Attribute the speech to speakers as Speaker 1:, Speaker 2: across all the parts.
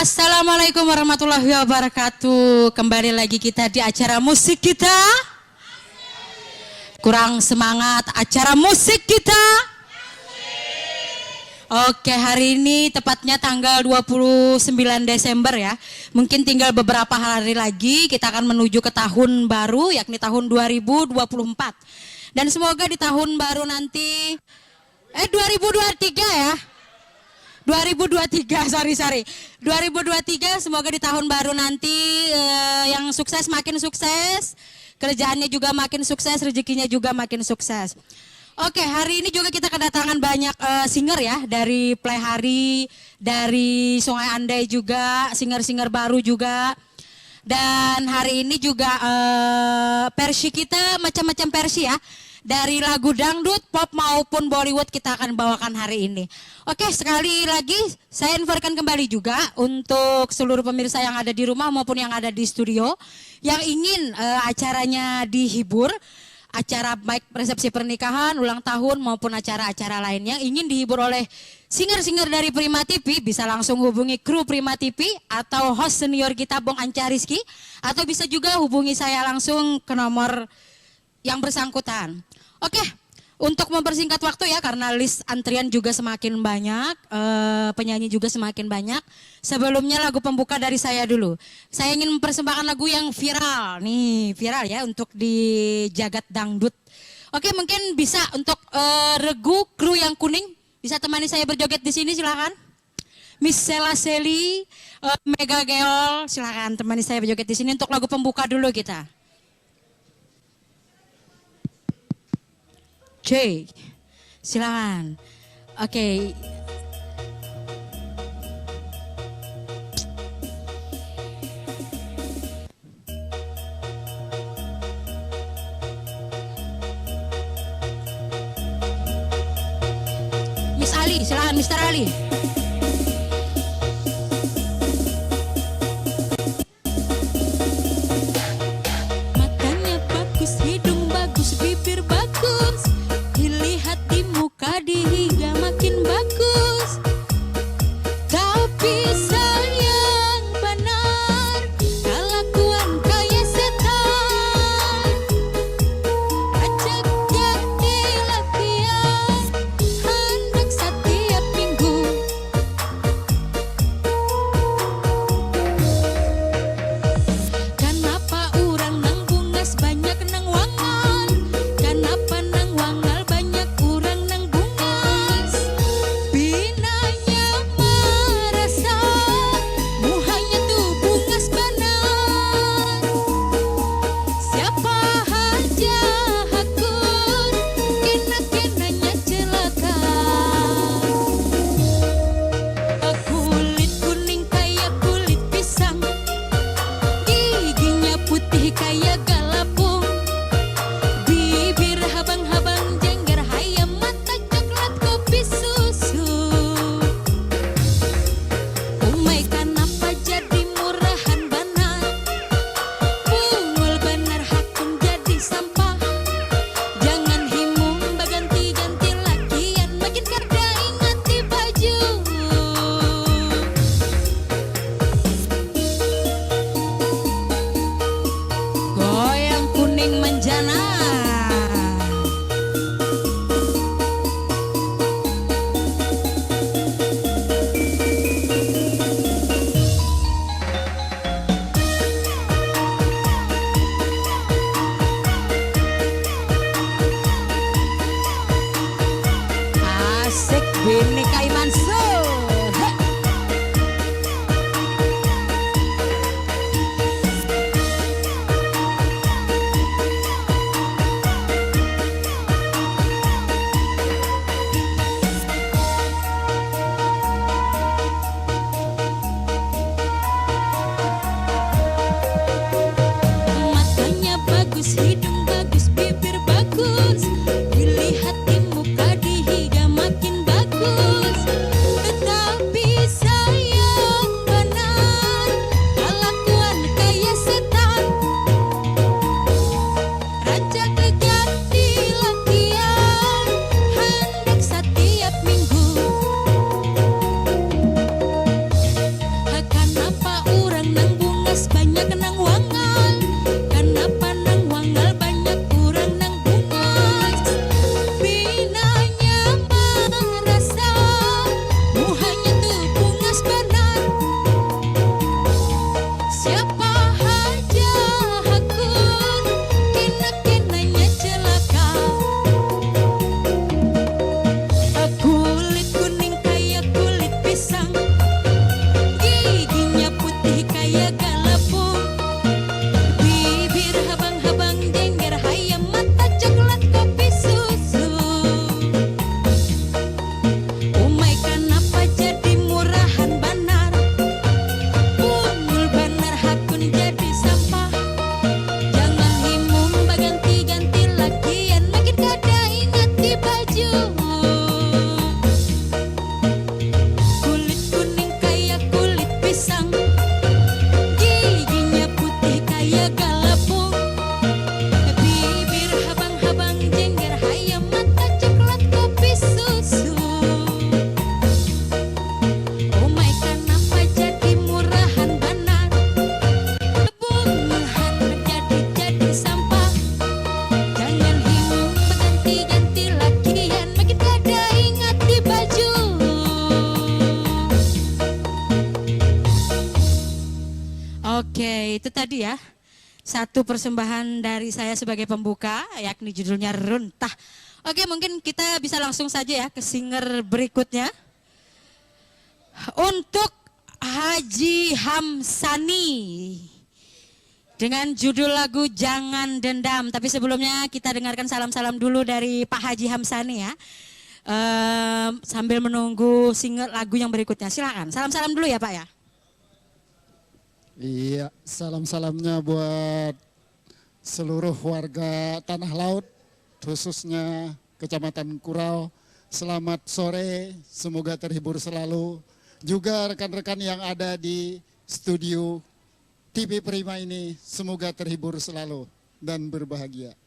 Speaker 1: Assalamualaikum warahmatullahi wabarakatuh. Kembali lagi kita di acara musik kita. Kurang semangat acara musik kita. Oke, hari ini tepatnya tanggal 29 Desember ya. Mungkin tinggal beberapa hari lagi kita akan menuju ke tahun baru, yakni tahun 2024. Dan semoga di tahun baru nanti 2023 ya. 2023, sorry. 2023 semoga di tahun baru nanti yang sukses makin sukses, kerjaannya juga makin sukses, rezekinya juga makin sukses. Oke, hari ini juga kita kedatangan banyak singer ya, dari Playhari, dari Sungai Andai juga, singer-singer baru juga. Dan hari ini juga versi kita macam-macam versi ya. Dari lagu dangdut, pop maupun Bollywood kita akan bawakan hari ini. Oke, sekali lagi saya infokan kembali juga untuk seluruh pemirsa yang ada di rumah maupun yang ada di studio yang ingin acaranya dihibur, acara baik resepsi pernikahan, ulang tahun maupun acara-acara lain yang ingin dihibur oleh singer-singer dari Prima TV, bisa langsung hubungi kru Prima TV atau host senior kita Bong Anca Rizky, atau bisa juga hubungi saya langsung ke nomor yang bersangkutan. Oke, untuk mempersingkat waktu ya, karena list antrian juga semakin banyak, penyanyi juga semakin banyak. Sebelumnya lagu pembuka dari saya dulu. Saya ingin mempersembahkan lagu yang viral, nih viral ya untuk di jagat dangdut. Oke, mungkin bisa untuk Regu, kru yang kuning, bisa temani saya berjoget di sini, silakan. Miss Sela Seli, Mega Geol, silakan temani saya berjoget di sini untuk lagu pembuka dulu kita. J, silakan. Oke. Miss Ali, silakan Mr. Ali. Matanya bagus, hidung bagus, bibir bagus. Dilihat di muka dihiga makin bagus. Tapi sayang benar kelakuan kayak setan. Ajak jadi latihan hendak setiap minggu. Kenapa orang nang bungas banyak nang wangan? Kenapa nang wangal banyak orang nang bungas? Binanya merasa muhanya tuh bungas benar. Siapa aja hakur kena-kenanya celaka. Kulit kuning kayak kulit pisang, giginya putih kayak galapung, bibir habang-habang jengger hayam, mata coklat kopi susu. Umay kenapa jadi murahan benar? Bungul benar hakun jadi sampah. Jangan himung baganti-ganti lakian, makin karda ingati baju. Goyang kuning menjana. Asik Bini Kaimansur. Heh. Matanya bagus, tadi ya. Satu persembahan dari saya sebagai pembuka, yakni judulnya Runtah. Oke, mungkin kita bisa langsung saja ya ke singer berikutnya. Untuk Haji Hamsani dengan judul lagu Jangan Dendam. Tapi sebelumnya kita dengarkan salam-salam dulu dari Pak Haji Hamsani ya. Sambil menunggu single lagu yang berikutnya. Silakan. Salam-salam dulu ya Pak ya.
Speaker 2: Iya, salam-salamnya buat seluruh warga Tanah Laut, khususnya Kecamatan Kurau. Selamat sore, semoga terhibur selalu. Juga rekan-rekan yang ada di studio TV Prima ini, semoga terhibur selalu dan berbahagia.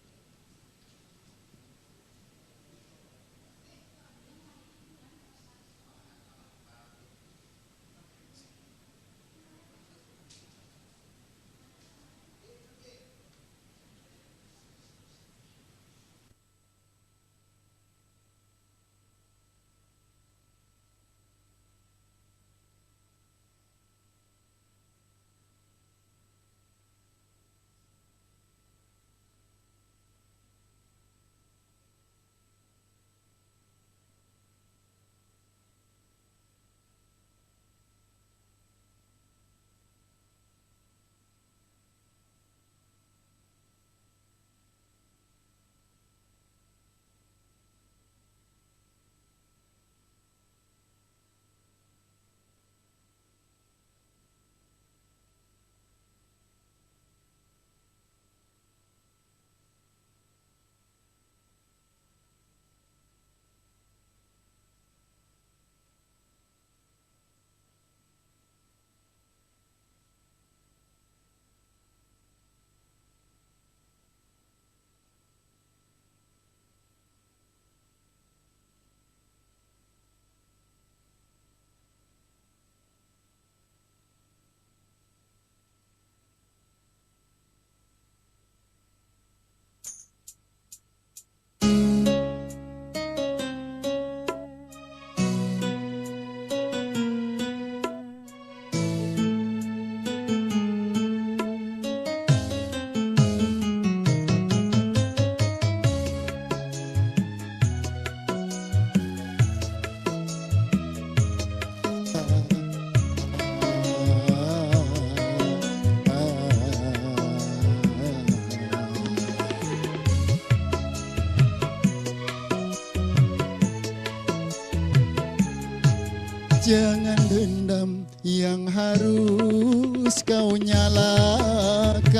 Speaker 2: Jangan dendam yang harus kau nyalakan.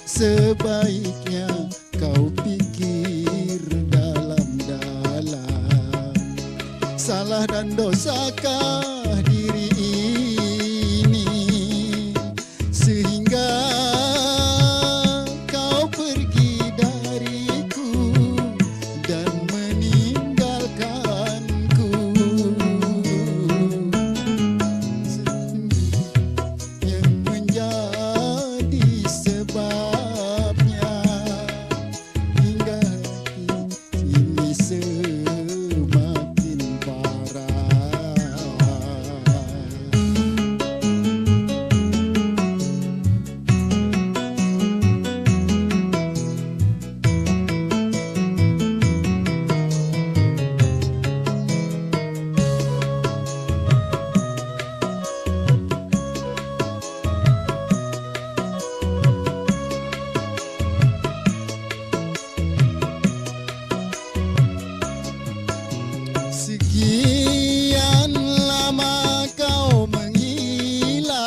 Speaker 2: Sebaiknya kau pikir dalam-dalam. Salah dan dosakah diri ini sehingga kau pergi dariku dan meninggalkanku. Yang menjadi sebabnya hingga ini semakin parah. Sekian lama kau menghilang,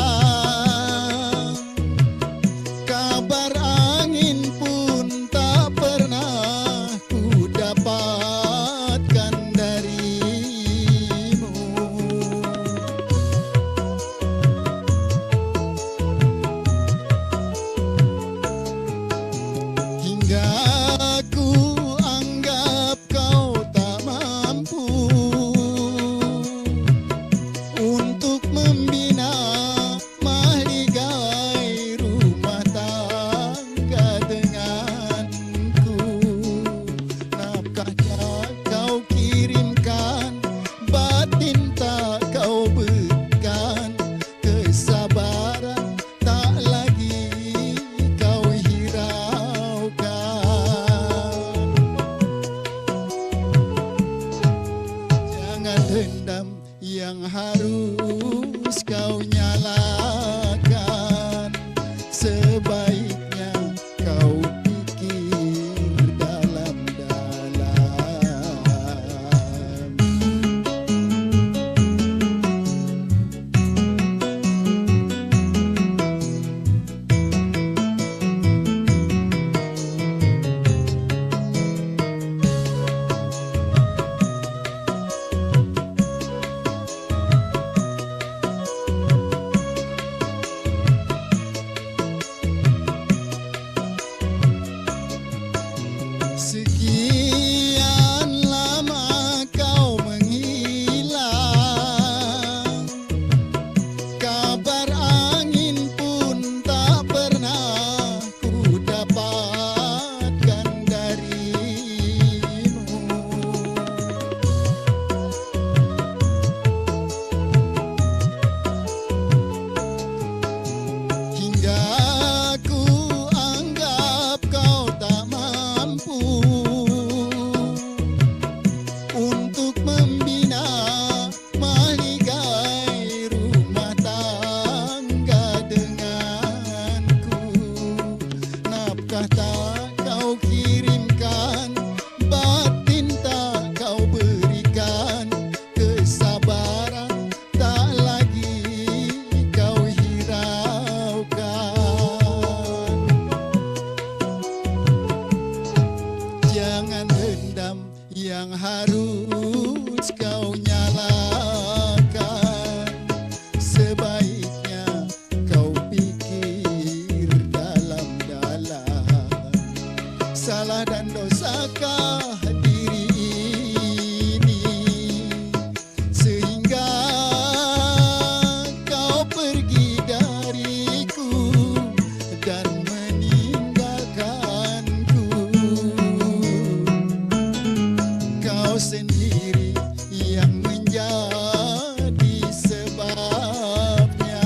Speaker 2: kabar angin pun tak pernah ku dapatkan darimu. Hingga ku anggap kau tak mampu untuk membina mahligai rumah tangga denganku. Nafkahnya kau kirimkan, batin tak kau berikan, kesabaran tak lagi Sekian lama kau menghilang, kabar angin pun tak pernah ku dapatkan darimu. Hingga ku anggap kau tak mampu untuk membina mahligai rumah tangga denganku. Nafkah tak kau kirimkan, batin tak kau berikan, kesabaran tak lagi kau hiraukan. Jangan dendam yang harus kau nyalakan, sebaiknya kau pikir dalam-dalam. Salah dan dosakah diri ini sehingga kau pergi dariku dan meninggalkanku. Kau sendiri yang menjadi sebabnya,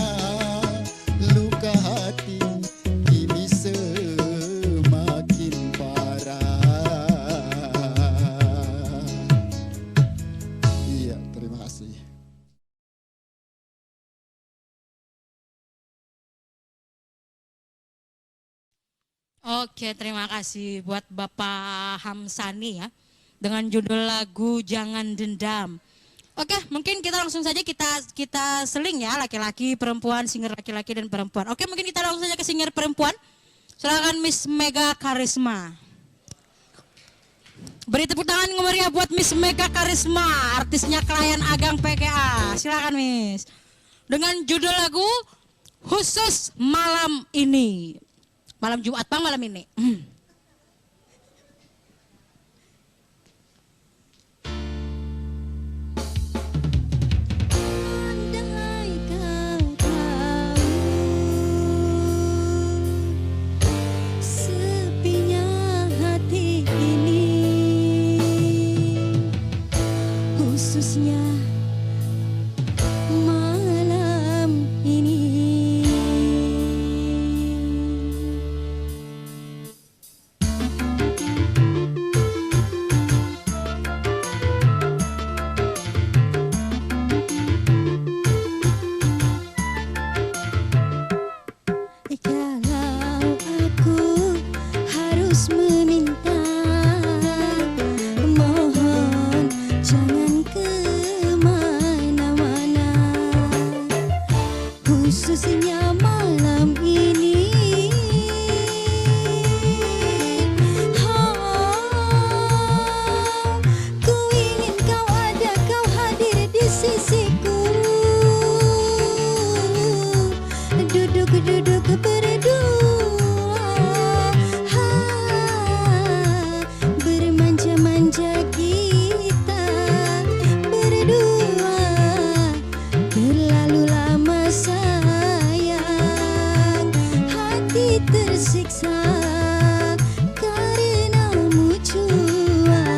Speaker 2: luka hati kini semakin parah. Iya, terima kasih.
Speaker 1: Oke, terima kasih buat Bapak Hamsani ya dengan judul lagu Jangan Dendam. Oke, mungkin kita langsung saja kita seling ya, laki-laki, perempuan, singer laki-laki dan perempuan. Oke, mungkin kita langsung saja ke singer perempuan. Silakan Miss Mega Karisma. Beri tepuk tangan yang meriah buat Miss Mega Karisma, artisnya klien Agang PKA. Silakan Miss. Dengan judul lagu Khusus Malam Ini. Malam Jumat Bang, malam ini.
Speaker 3: Andai kau tahu sepinya hati ini, khususnya malam ini. Kalau aku harus meminta, mohon jangan kemana-mana, khususnya malam ini. Ku ingin kau ada, kau hadir di sisiku. Duduk berdua, bermanja-manja kita berdua. Terlalu lama sayang, hati tersiksa karenamu jua.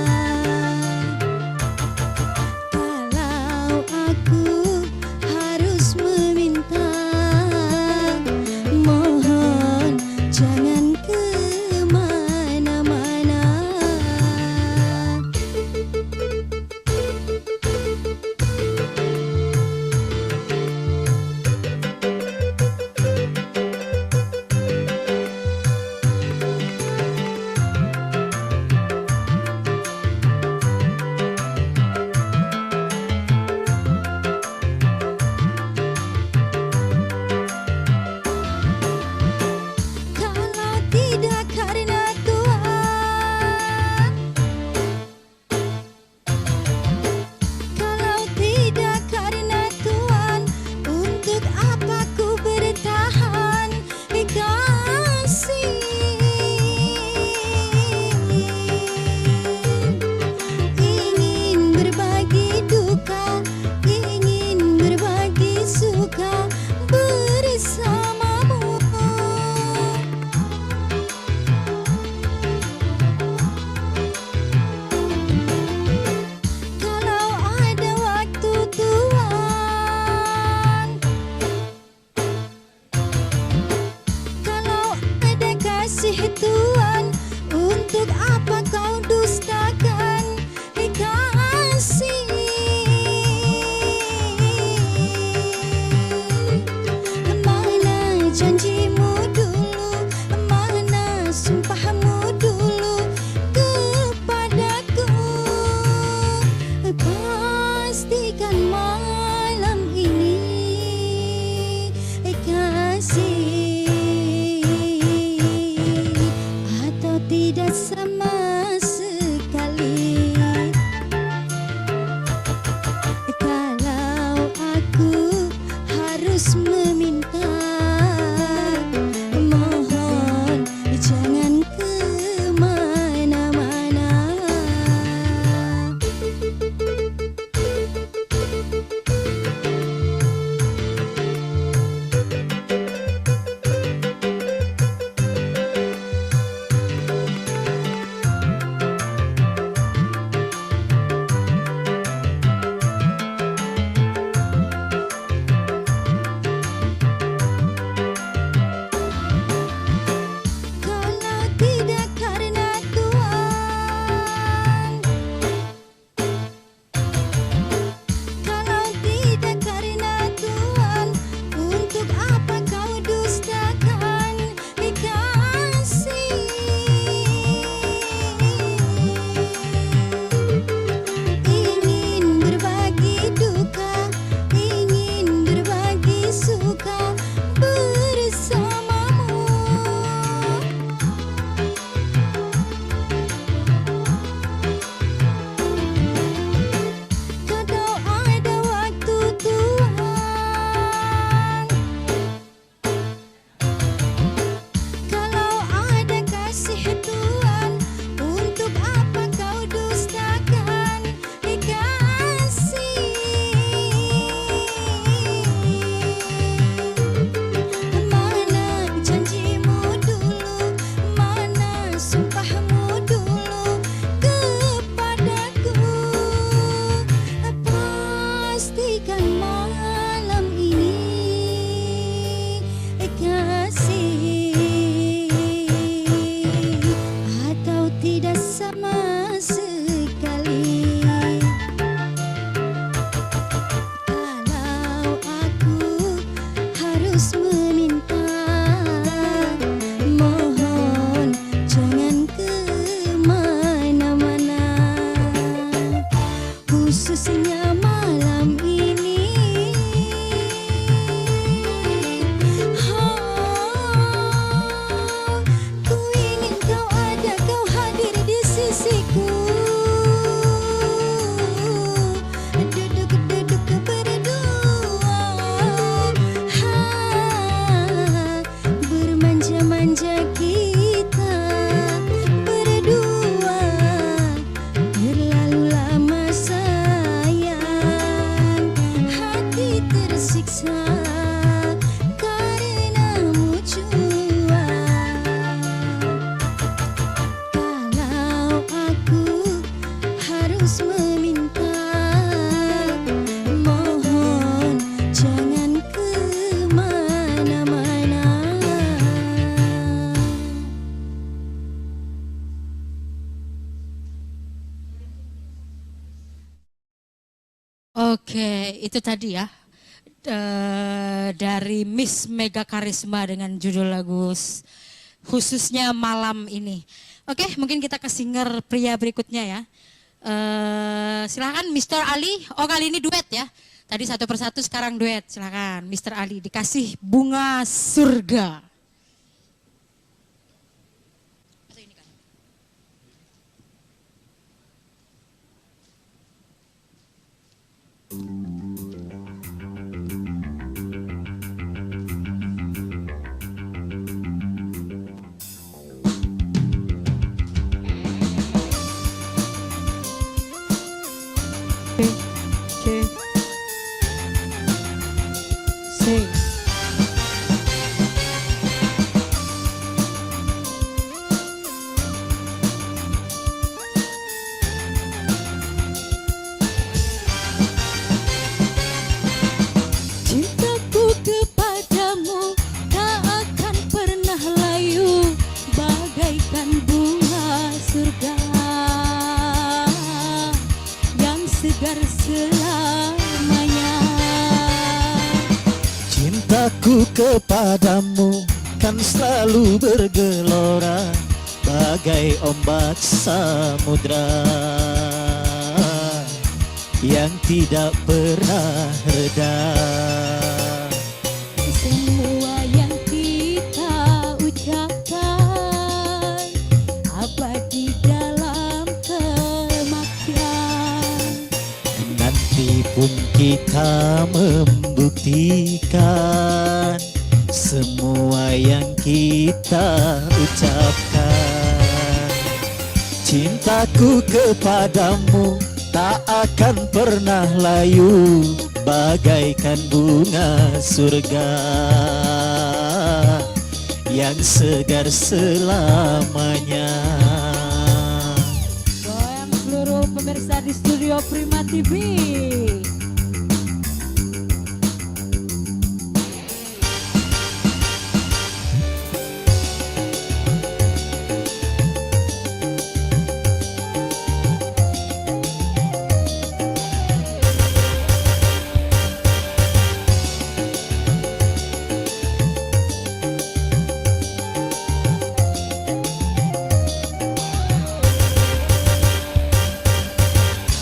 Speaker 3: Kalau aku harus meminta, mohon jangan kemana-mana. Kalau tidak karena Tuhan, kalau tidak karena Tuhan, untuk apa ku bertahan kasih? kasih Tuhan, untuk apa kau dustakan kasih? Mana janjimu dulu, mana sumpahmu dulu kepadaku? Pastikan malam ini kasih, atau tidak sama sekali. Kalau aku harus meminta, mohon jangan kemana-mana. Kalau tidak karena Tuhan, kalau tidak karena Tuhan, untuk apa kau dustakan kasih? Ingin berbagi duka, ingin berbagi suka bersamamu. Kalau ada waktu Tuhan, kalau ada kasih Tuhan, untuk apa kau dustakan kasih? Mana janjimu dulu, mana sumpahmu dulu kepadaku? Pastikan malam ini kasih, atau tidak sama sekali. Kalau aku harus meminta, mohon jangan kemana-mana. Khususnya malam ini, ku ingin kau ada, kau hadir di sisiku. Duduk-duduk berdua, bermanja-manja kita berdua. Berlalu lama sayang, hati tersiksa karenamu jua. Kalau aku harus meminta, mohon jangan kemana-mana.
Speaker 1: Oke, itu tadi ya dari Miss Mega Karisma dengan judul lagu khususnya malam ini. Oke, mungkin kita ke singer pria berikutnya ya. Silakan Mr. Ali. Oh, kali ini duet ya. Tadi satu persatu, sekarang duet. Silakan Mr. Ali, dikasih bunga surga.
Speaker 4: Cintaku kepadamu kan selalu bergelora bagai ombak samudra yang tidak pernah reda.
Speaker 3: Semua yang kita ucapkan abadi dalam kematian.
Speaker 4: Nanti pun kita membuktikan semua yang kita ucapkan. Cintaku kepadamu tak akan pernah layu bagaikan bunga surga yang segar selamanya.
Speaker 1: Goyang seluruh pemirsa di studio Prima TV.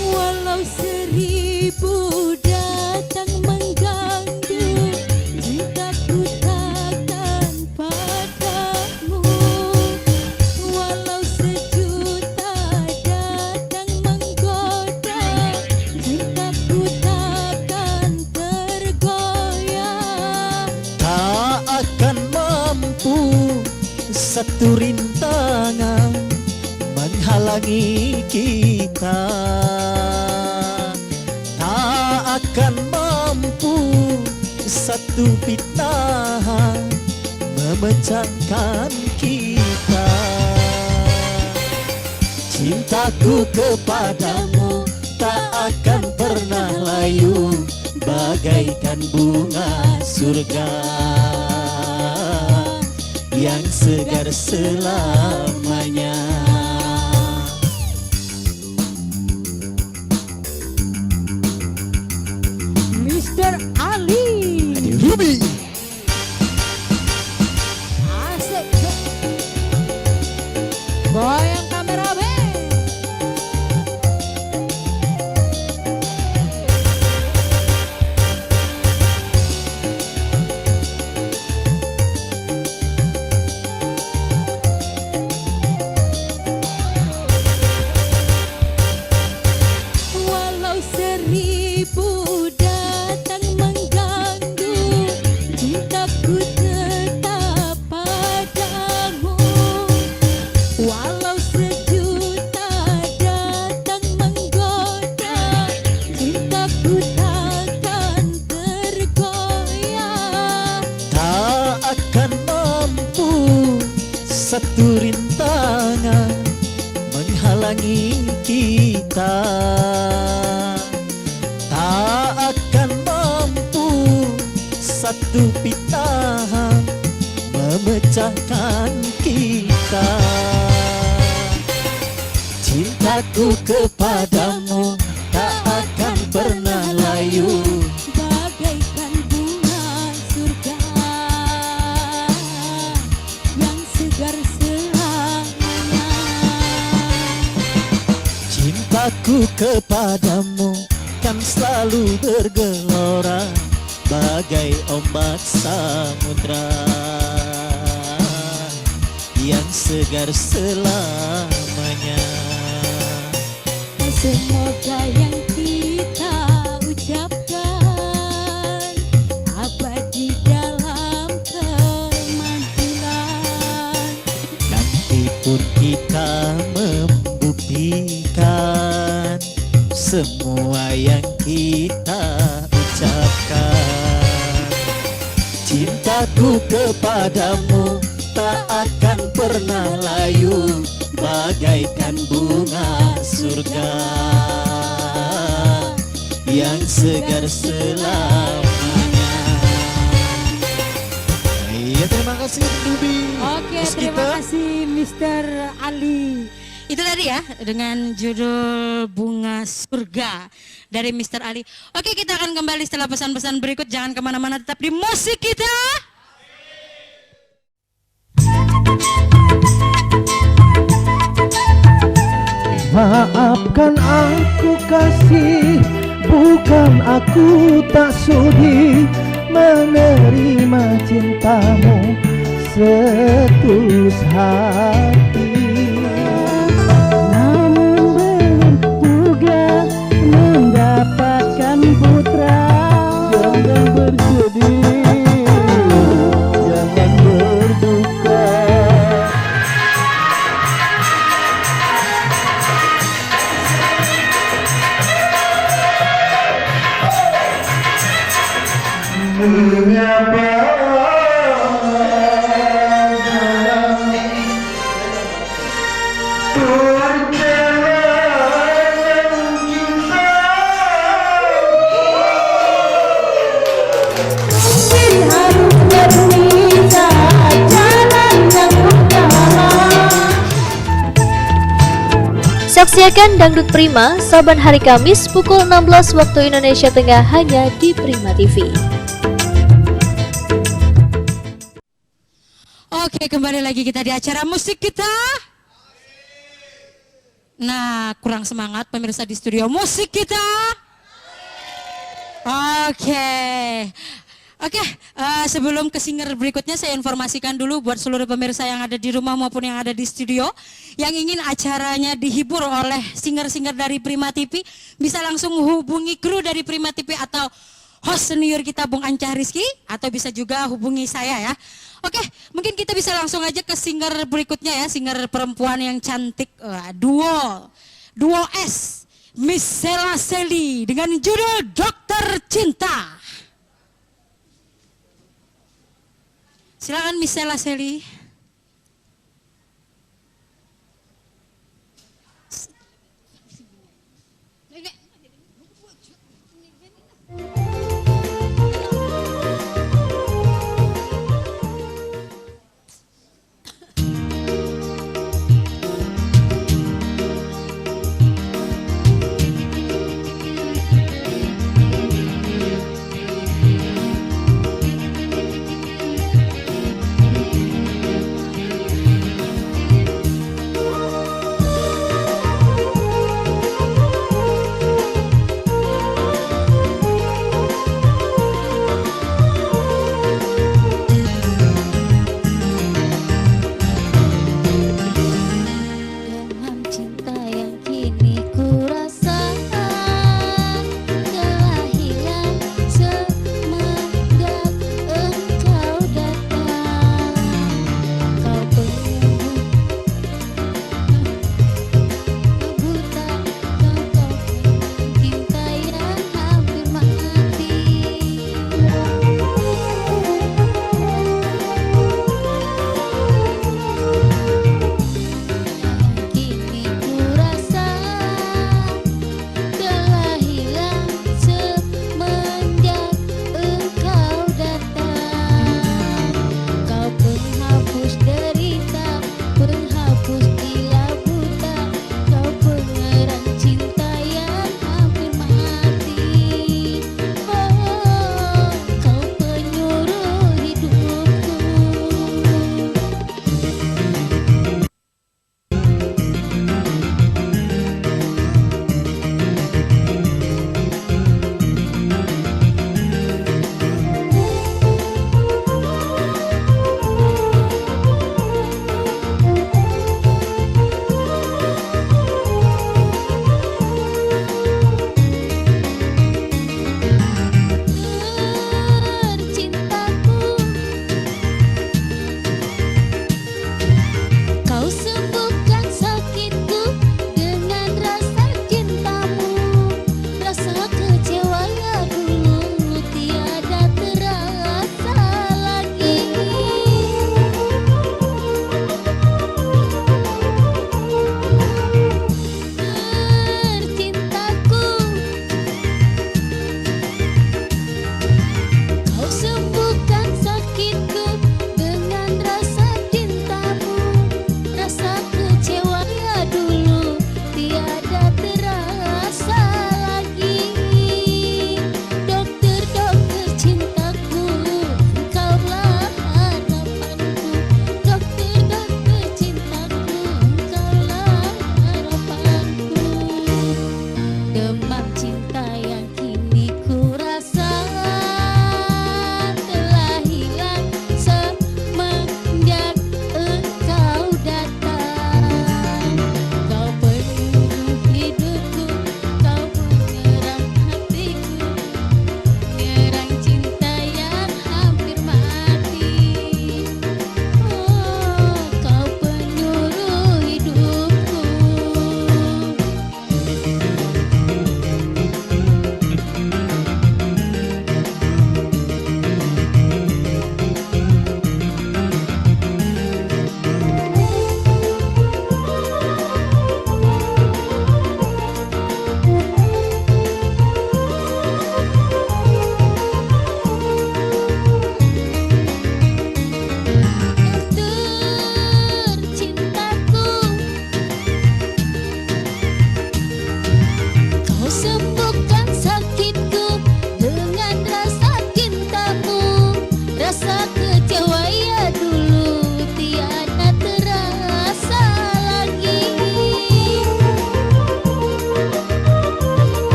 Speaker 3: Walau seribu datang mengganggu, cintaku takkan padamu. Walau sejuta datang menggoda, cintaku takkan tergoyah.
Speaker 4: Tak akan mampu satu rintangan menghalangi kita. Tak akan mampu satu fitnah memecahkan kita. Cintaku kepadamu tak akan pernah layu bagaikan bunga surga yang segar selamanya.
Speaker 1: Mr. Ali.
Speaker 2: Ruby.
Speaker 1: Asik. Goyang kameramen.
Speaker 3: Walau seribu datang mengganggu, cintaku tetap padamu. Walau sejuta datang menggoda, cintaku takkan tergoyah.
Speaker 4: Tak akan mampu satu rintangan menghalangi kita. Tak akan mampu satu fitnah memecahkan kita. Cintaku kepadamu tak akan pernah layu
Speaker 3: Bagaikan bunga surga yang segar selamanya.
Speaker 4: Cintaku kepadamu kan selalu bergelora bagai ombak samudra yang segar selamanya.
Speaker 3: Semoga yang kita ucapkan abadi dalam kemandulan.
Speaker 4: Nanti pun kita membuktikan semua yang kita ucapkan. Cintaku kepadamu tak akan pernah layu bagaikan bunga surga yang segar selamanya. Iya, terima kasih Ruby.
Speaker 1: Oke,
Speaker 4: Terus
Speaker 1: terima
Speaker 4: kita
Speaker 1: kasih Mr. Ali. Itu tadi ya dengan judul Bunga Surga dari Mr. Ali. Oke, kita akan kembali setelah pesan-pesan berikut. Jangan kemana-mana, tetap di musik kita.
Speaker 4: Maafkan aku kasih, bukan aku tak sudi menerima cintamu setulus hati. Namun belum juga mendapatkan putra. Jangan bersedih, jangan berduka. Menyapa
Speaker 5: Saksikan Dangdut Prima saban hari Kamis pukul 16 waktu Indonesia Tengah hanya di Prima TV.
Speaker 1: Oke, kembali lagi kita di acara musik kita. Nah, kurang semangat pemirsa di studio musik kita. Oke, sebelum ke singer berikutnya saya informasikan dulu buat seluruh pemirsa yang ada di rumah maupun yang ada di studio yang ingin acaranya dihibur oleh singer-singer dari Prima TV, bisa langsung hubungi kru dari Prima TV atau host senior kita Bung Ancah Rizky, atau bisa juga hubungi saya ya. Oke, mungkin kita bisa langsung aja ke singer berikutnya ya, singer perempuan yang cantik, duo S, Miss Sheila Selly dengan judul Dokter Cinta. Silakan Miss Sheila Selly.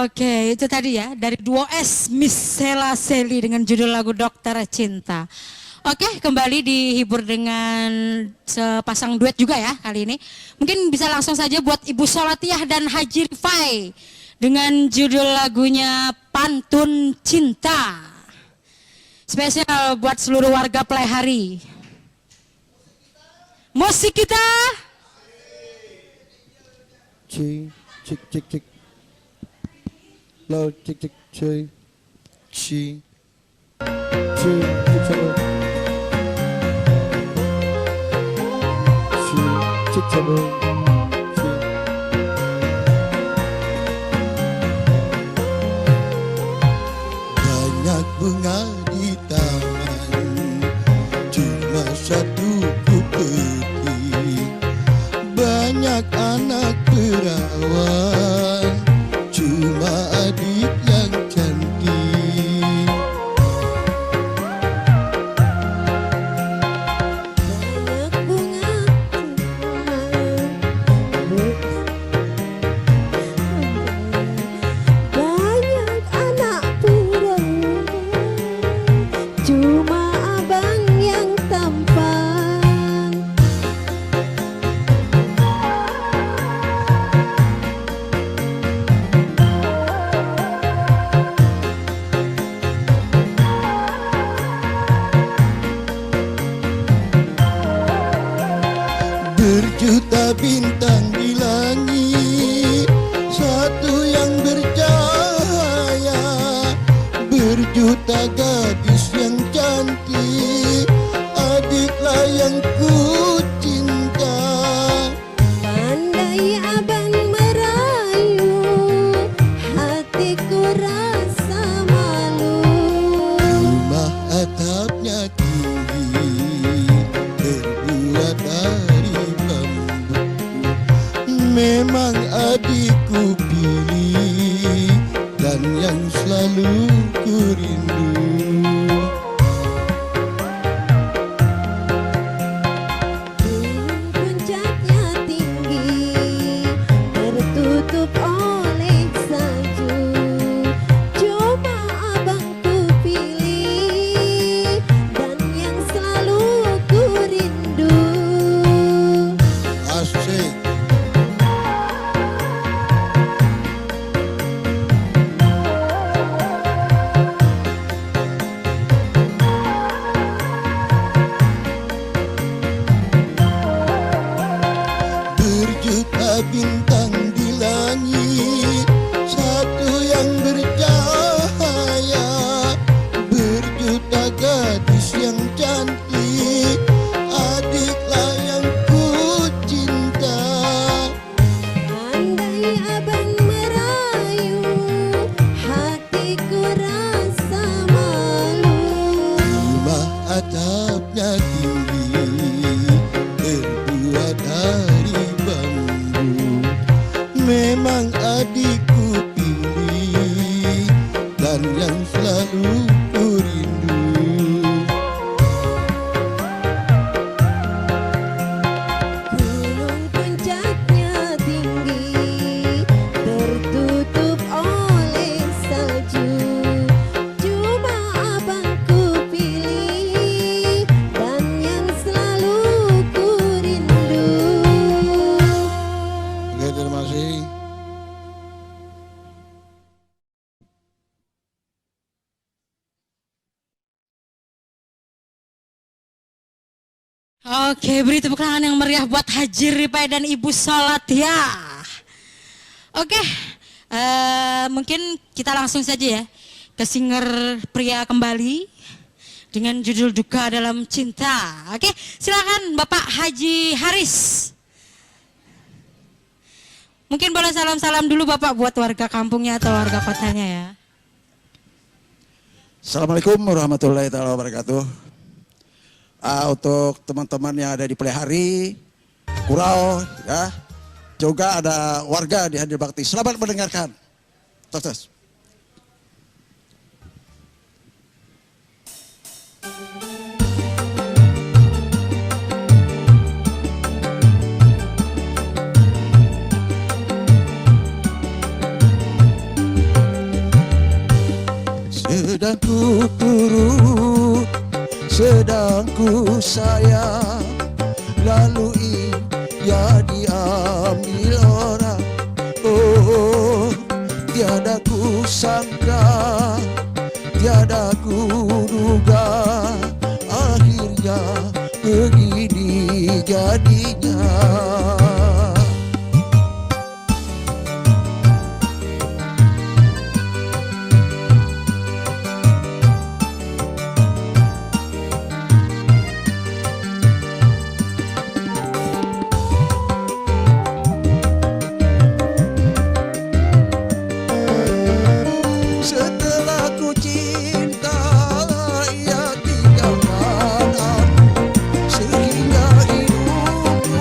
Speaker 1: Oke, itu tadi ya dari duo S Miss Sela Seli dengan judul lagu Dokter Cinta. Oke, kembali dihibur dengan sepasang duet juga ya kali ini. Mungkin bisa langsung saja buat Ibu Solatiah dan Haji Rifai dengan judul lagunya Pantun Cinta. Spesial buat seluruh warga Playhari. Musik kita.
Speaker 6: Cik, cik, cik, cik. Low, cik, cik, cik. Cik. Cik, cik, cik. Cik, cik, cik. Banyak bunga di taman, cuma satu ku petik. Banyak anak perawan, cuma adik yang cantik.
Speaker 3: Banyak bunga banyak anak perawan, cuma abang yang tampan.
Speaker 6: Berjuta bintang di langit, satu yang bercahaya. Berjuta gadis yang cantik, adiklah yang ku cinta.
Speaker 3: Pandai abang merayu, hatiku rasa malu.
Speaker 6: Rumah atapnya tinggi, terbuat dari bambu. Memang adikku pilih, dan yang selalu ku rindu.
Speaker 3: Puncaknya tinggi, tertutup oleh salju. Cuma abang ku pilih, dan yang selalu ku rindu.
Speaker 6: Asik. Berjuta bintang di langit, satu yang bercahaya. Berjuta gadis yang cantik, adiklah yang ku cinta.
Speaker 3: Andai abang merayu, hatiku rasa malu.
Speaker 6: Rumah atapnya tinggi, terbuat dari bambu. Memang adikku pilih, dan yang selalu ku rindu.
Speaker 3: Gunung puncaknya tinggi, tertutup oleh salju. Cuma abang ku pilih, dan yang selalu ku rindu.
Speaker 6: Oke, terima kasih.
Speaker 1: Oke, beri tepuk tangan yang meriah buat Haji Rifai dan Ibu Solatiah. Oke, mungkin kita langsung saja ya ke singer pria kembali dengan judul Duka Dalam Cinta. Oke, silakan Bapak Haji Haris. Mungkin boleh salam-salam dulu Bapak buat warga kampungnya atau warga kotanya ya.
Speaker 7: Assalamualaikum warahmatullahi wabarakatuh. Untuk teman-teman yang ada di Playhari, Kurau, ya, juga ada warga di Hadir Bakti. Selamat mendengarkan. Tos. sedang ku turut, sedang ku sayang, lalu ia diambil orang. Oh, tiada ku sangka, tiada ku duga, akhirnya begini jadinya. Setelah ku cinta, ia tinggalkan aku, sehingga hidupku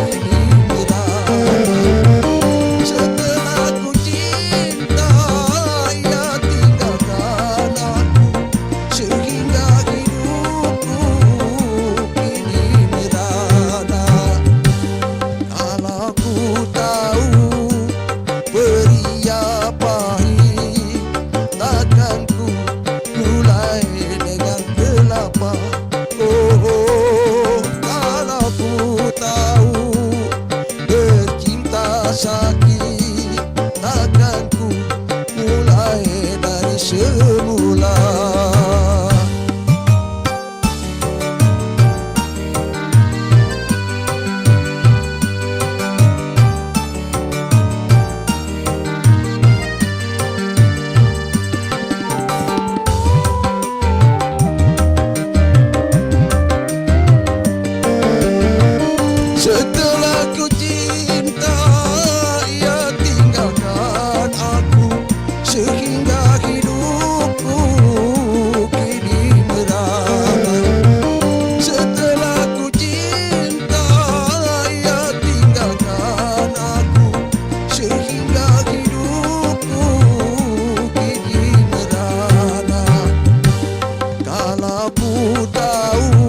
Speaker 7: ini berat. Setelah ku cinta, ia tinggalkan aku, sehingga hidupku ini berat. Kalau ku tahu beria pahit, takkan ku mulai dengan kelapa. Oh, kalau ku tahu bercinta sakit, takkan ku mulai dari semula. Setelah ku cinta, ia tinggalkan aku, sehingga hidupku kini merana. Setelah ku cinta, ia tinggalkan aku, sehingga hidupku kini merana. Kalau ku tahu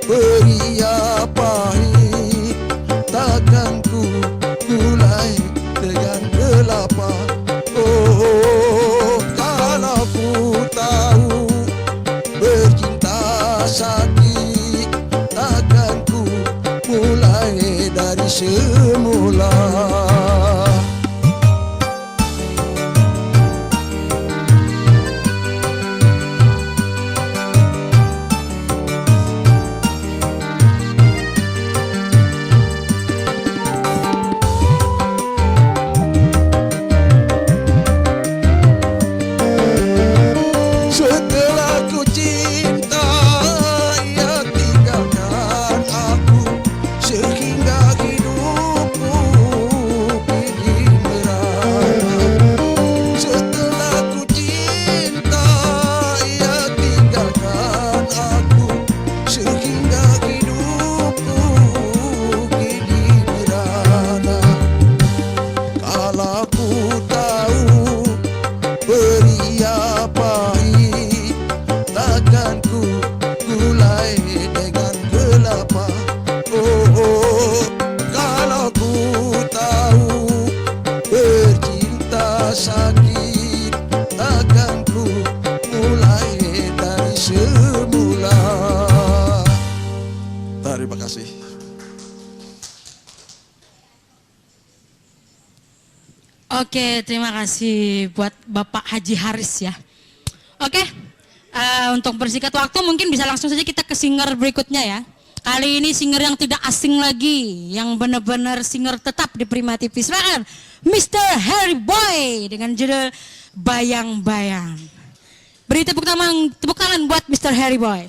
Speaker 7: beria pahit, takkan ku mulai dengan kelapa. Oh, kalau ku tahu bercinta sakit, takkan ku mulai dari semula. Setelah ku cinta, ia tinggalkan aku, sehingga hidupku kini merana. Setelah ku cinta, ia tinggalkan aku, sehingga hidupku kini merana. Kalau ku tahu beria pahit, takkan ku mulai dengan kelapa. Oh, kalau ku tahu bercinta sakit, takkan ku mulai dari semula. Terima kasih.
Speaker 1: Oke, terima kasih buat Bapak Haji Haris ya. Oke, untuk bersingkat waktu mungkin bisa langsung saja kita ke singer berikutnya ya. Kali ini singer yang tidak asing lagi, yang benar-benar singer tetap di Prima TV. Silakan Mr. Harry Boy dengan judul Bayang-Bayang. Beri tepuk tangan buat Mr. Harry Boy.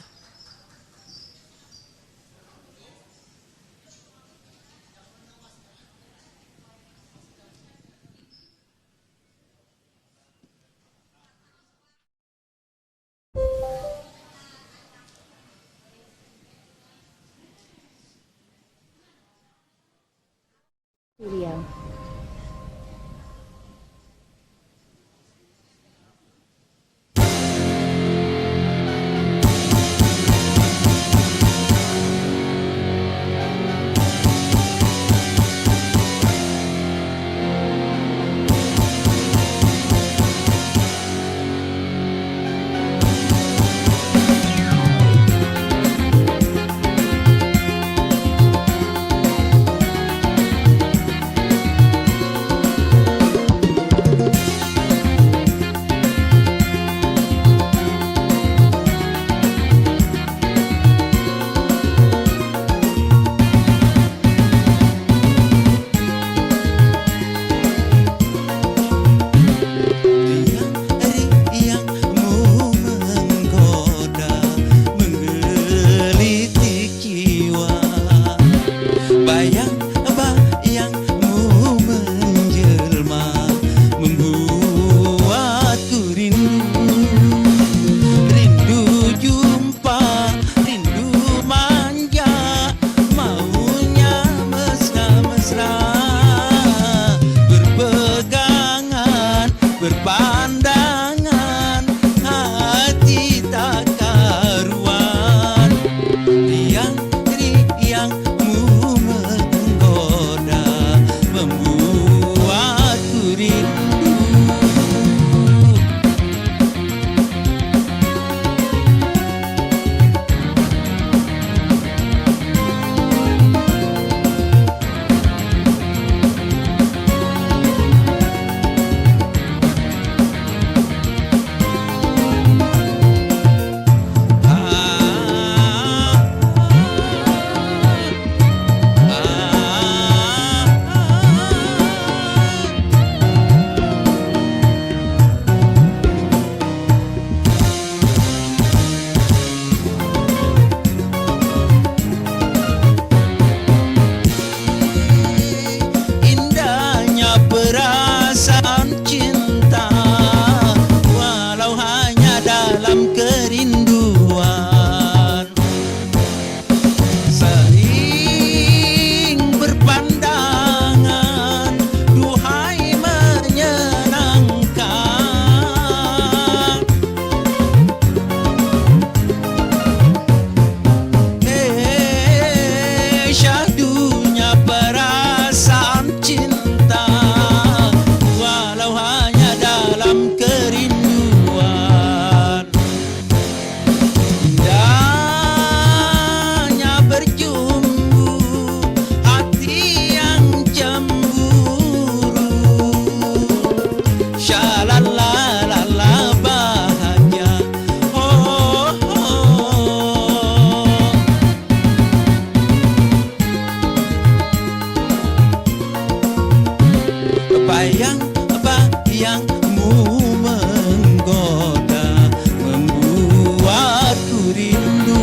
Speaker 8: bayang-bayangmu menggoda, membuatku rindu.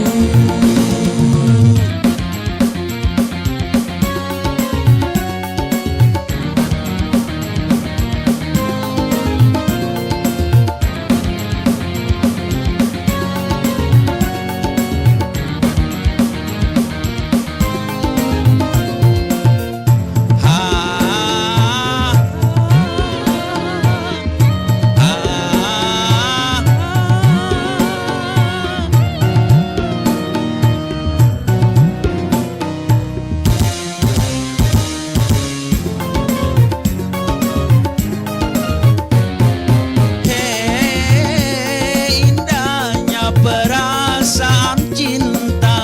Speaker 8: Indahnya perasaan cinta,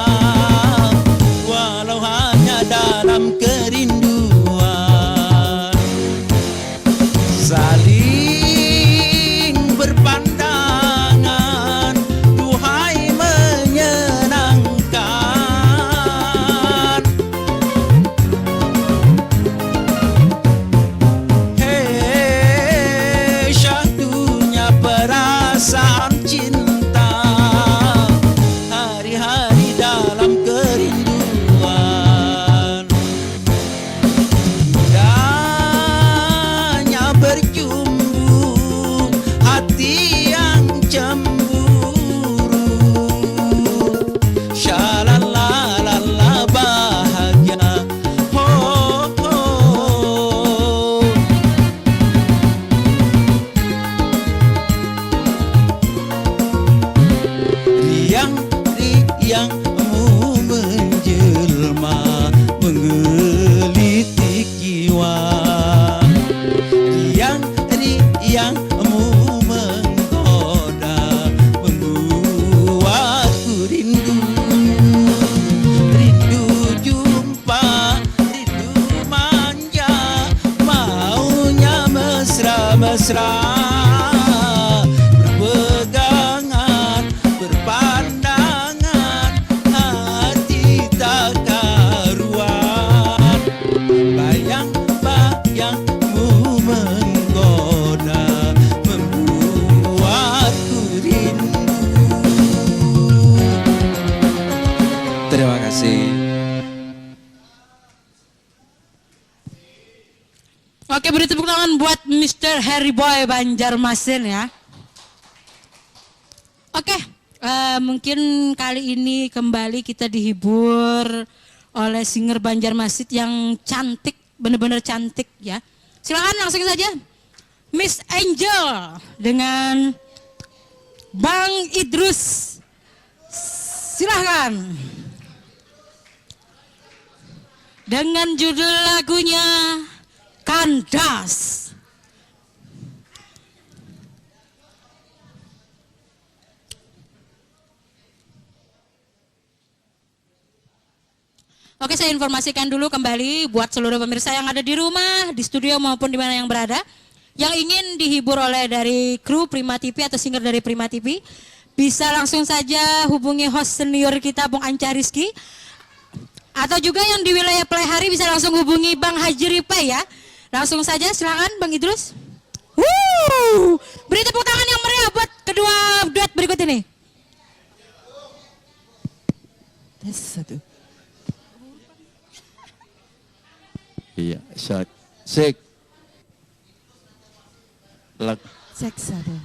Speaker 8: walau hanya dalam kerinduan, saling berpandangan, duhai menyenangkan. Hei, syahdunya perasaan cinta, hari-hari dalam kerinduan. Indahnya berjumbu hati yang cemburu, syalalalala bahagia. Oh, oh. Riang-riangmu menjelma, menggelitik jiwa. Riang-riangmu menggoda, membuatku rindu. Rindu jumpa, rindu manja, maunya mesra-mesra, berpegangan, berpandangan, hati tak karuan. Bayang-bayangmu menggoda, membuatku rindu. Terima kasih.
Speaker 1: Oke, beri tepuk tangan buat Mr. Harry Boy Banjarmasin ya. Oke, mungkin kali ini kembali kita dihibur oleh singer Banjarmasin yang cantik, benar-benar cantik ya. Silakan langsung saja Miss Angel dengan Bang Idrus. Silahkan. Dengan judul lagunya Kandas. Oke, saya informasikan dulu kembali buat seluruh pemirsa yang ada di rumah, di studio maupun di mana yang berada, yang ingin dihibur oleh dari kru Prima TV atau singer dari Prima TV, bisa langsung saja hubungi host senior kita Bung Anca Rizky, atau juga yang di wilayah Plehari bisa langsung hubungi Bang Haji Ripai ya. Langsung saja silakan Bang Idrus. Beri tepuk tangan yang meriah buat kedua duet berikut ini. Tes satu.
Speaker 8: Iya, shot. Sek. Lag.
Speaker 1: Cek satu.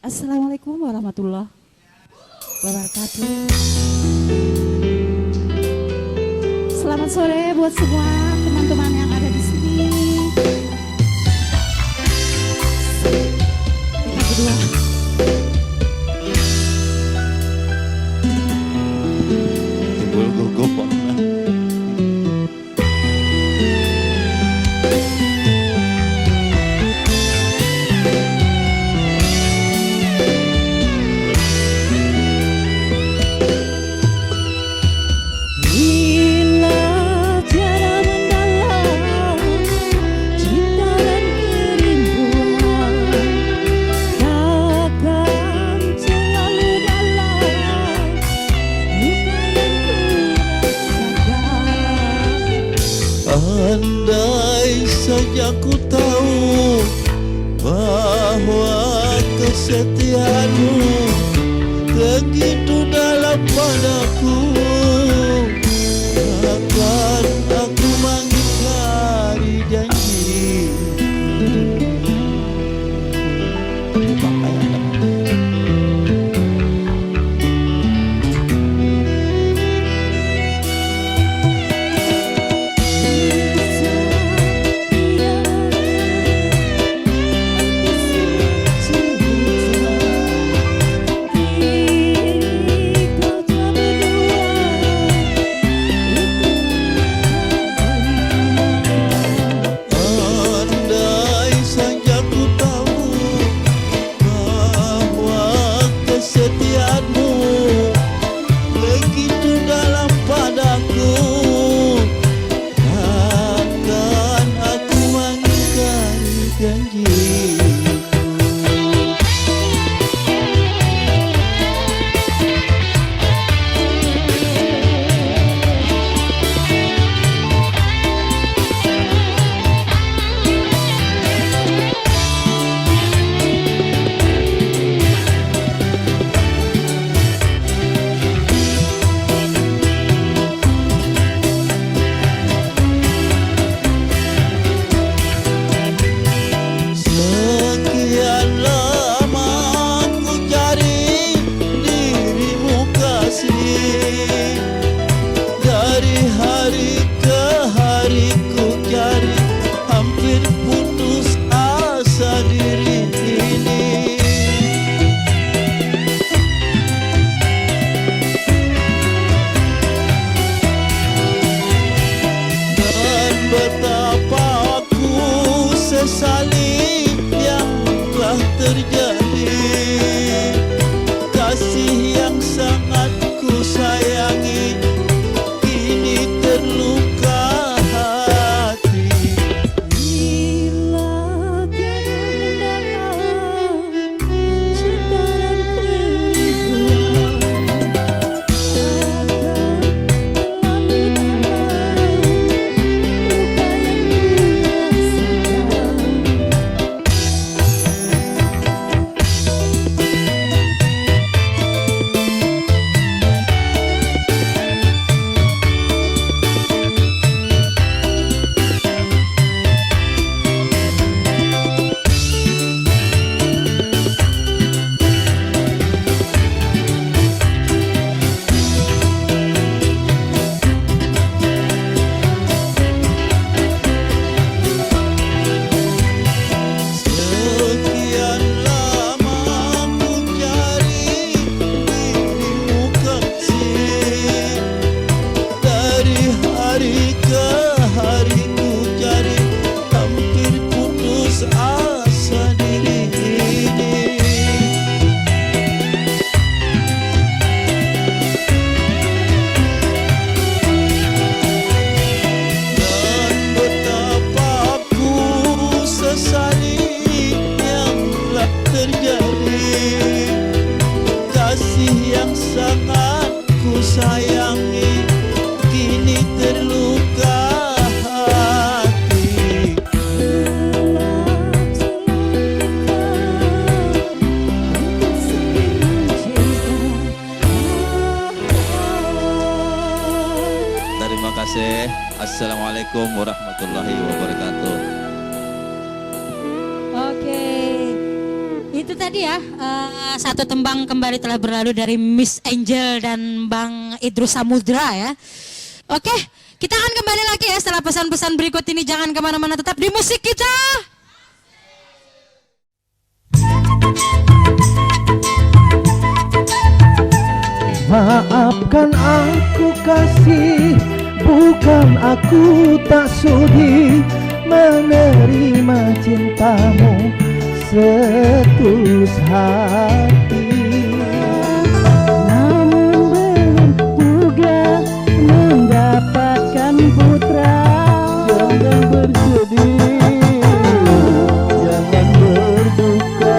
Speaker 9: Assalamualaikum warahmatullahi wabarakatuh. Selamat sore buat semua teman-teman yang ada di sini. Kita berdua.
Speaker 8: Timbul gugup.
Speaker 9: Cinta dan kerinduan
Speaker 6: Andai saja ku tahu bahwa kesetiaanmu begitu dalam padaku, akan aku mengingkari janji. Andai saja ku tahu bahwa kesetiaanmu begitu dalam padaku, akan aku mengingkari janji. Sekian lama ku cari dirimu kasih, dari hari ke hari ku cari, hampir putus asa diri ini. Dan betapa aku sesali yang telah terjadi, kasih yang sangat ku sayangi kini terluka hati.
Speaker 3: Bila tiada mendalam cinta dan kerinduan, akan melalui dalam luka yang dirasakan.
Speaker 6: Sekian lama ku cari dirimu kasih, dari hari ke hari ku cari, hampir putus asa diri ini. Dan betapa aku sesali yang telah terjadi, kasih yang sangat ku sayangi kini terluka hati.
Speaker 8: Terima kasih. Assalamualaikum warahmatullahi wabarakatuh.
Speaker 1: Oke, itu tadi ya satu tembang kembali telah berlalu dari Miss Angel dan Bang Idrus Samudra ya. Oke, kita akan kembali lagi ya setelah pesan-pesan berikut ini. Jangan kemana-mana, tetap di musik kita.
Speaker 4: Maafkan aku kasih, bukan aku tak sudi menerima cintamu setulus hati.
Speaker 9: Namun belum juga mendapatkan putra.
Speaker 4: Jangan bersedih, jangan berduka.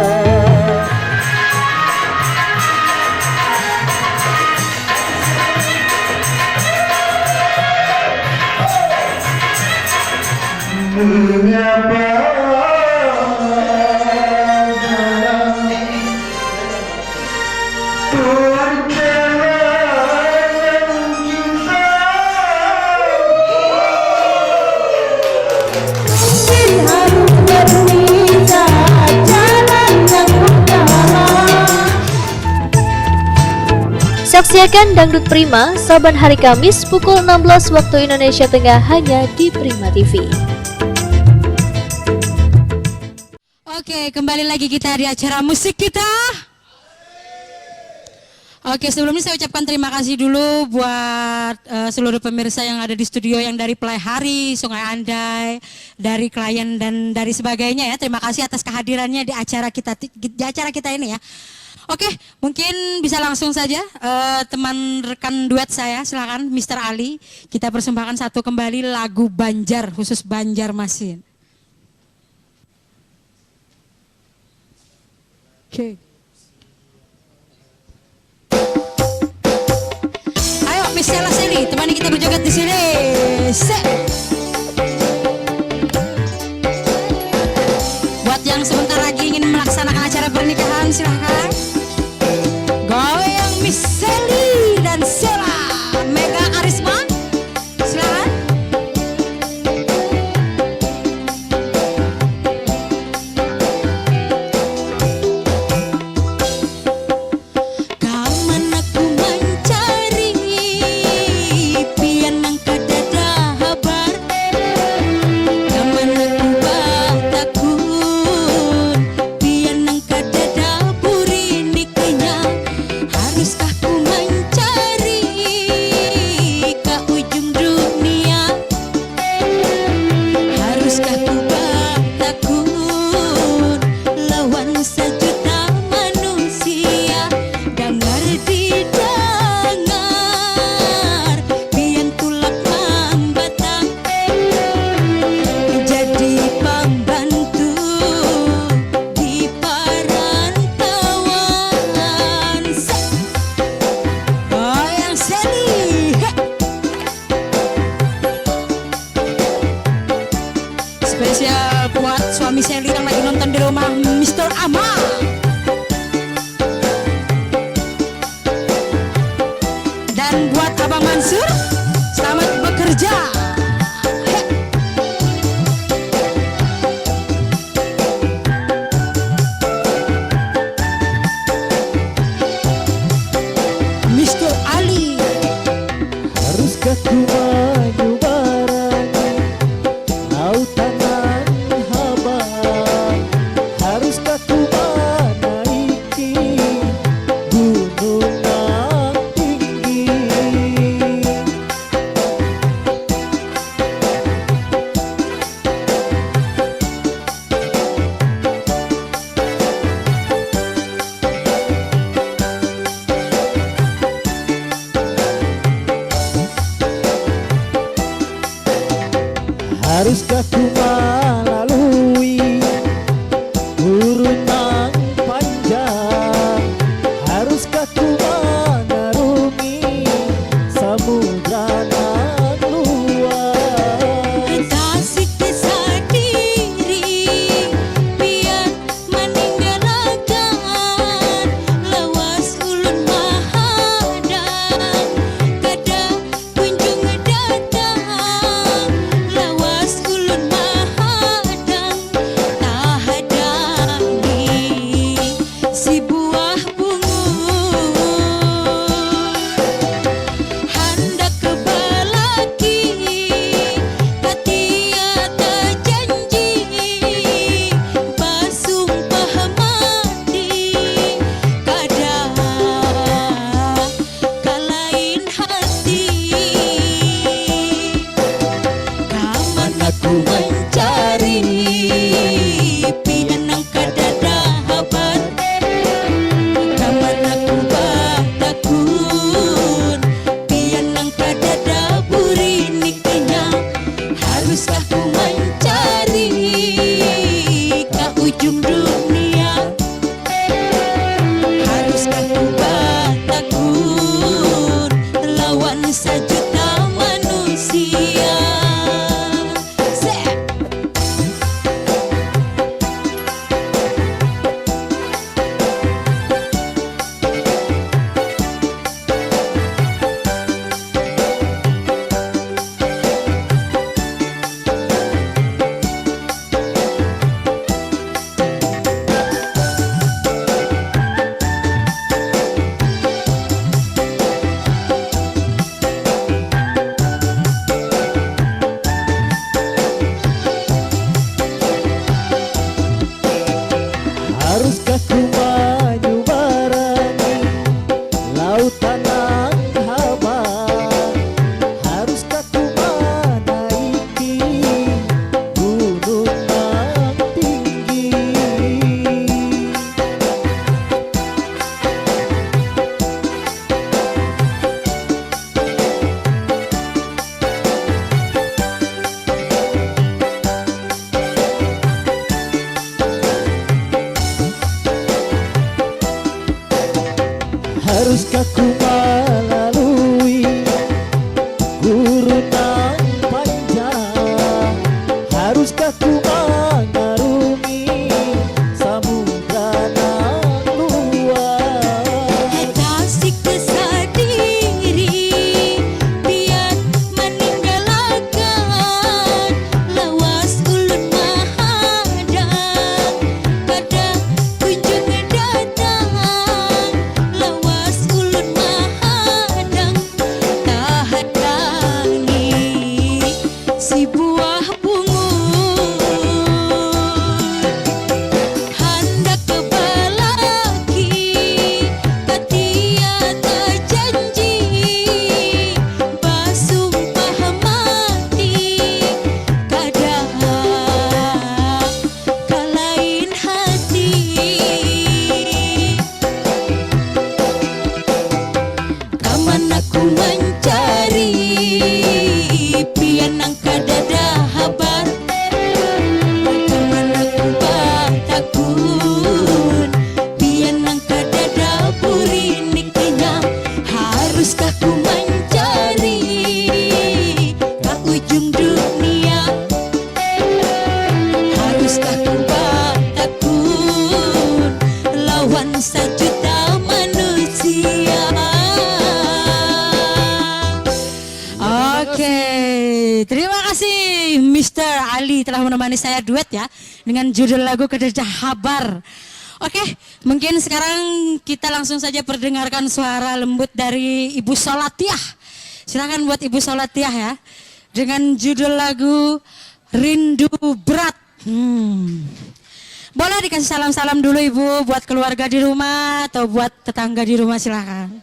Speaker 5: Saksikan Dangdut Prima saban hari Kamis pukul 16 waktu Indonesia Tengah hanya di Prima TV.
Speaker 1: Oke, kembali lagi kita di acara musik kita. Oke, sebelumnya saya ucapkan terima kasih dulu buat seluruh pemirsa yang ada di studio, yang dari Pelaihari, Sungai Andai, dari klien dan dari sebagainya ya. Terima kasih atas kehadirannya di acara kita ini ya. Oke, mungkin bisa langsung saja teman rekan duet saya, silakan Mr. Ali. Kita persembahkan satu kembali lagu Banjar, khusus Banjarmasin. Oke. Ayo Miss Sheila Seli, temani kita berjoget di sini. Buat yang sebentar lagi ingin melaksanakan acara pernikahan, silahkan. Goyang Miss Seli dan Sheila Mega Arisma, silahkan. Spesial buat suami Seli yang lagi nonton di rumah, Mr. Amal. Dan buat Abang Mansur, selamat bekerja. Mr. Ali.
Speaker 4: Haruskah ku menyubarangi lautan haba? Haruskah ku menaiki gunung yang tinggi? Haruskah ku melalui gurun yang panjang? Haruskah ku mengarungi samudra yang luas?
Speaker 1: Tasik desa diri, biar meninggalkan lawas ulun mahadang, kada kunjung datang. Lawas ulun mahadang, tahadangi si buah bungur. Hendak ke balaki, katia tak janji, basumpah mandi, kada kalain hati. Kaman aku mencari pinang kada dahabat, kaman aku batakun pinang kada daburi niknya. Haruskah ku mencari ke ujung dunia? Haruskah ku batakun lawan sejuta manusia?
Speaker 4: Haruskah ku melalui gurun nan panjang? Haruskah ku mengarungi samudra nan luas?
Speaker 3: Kasih kesadiri biar meninggalkan lawas ulun mahadang pada kunjung datang lawas ulun mahadang tahan tangi si buah bungut hendak kebalaki katia tak janji basumpah mati kadang kalain hati kaman aku mencari pian nang kadada habar kaman aku takut pian nang kadada buriniknya haruskah ku mencari ke ujung dunia haruskah ku takut lawan sejuta manusia.
Speaker 1: Oke, terima kasih Mr. Ali telah menemani saya duet ya dengan judul lagu Kedada Habar. Oke, mungkin sekarang kita langsung saja perdengarkan suara lembut dari Ibu Solatiah. Silakan buat Ibu Solatiah ya dengan judul lagu Rindu Berat. Boleh dikasih salam-salam dulu Ibu buat keluarga di rumah atau buat tetangga di rumah, silakan.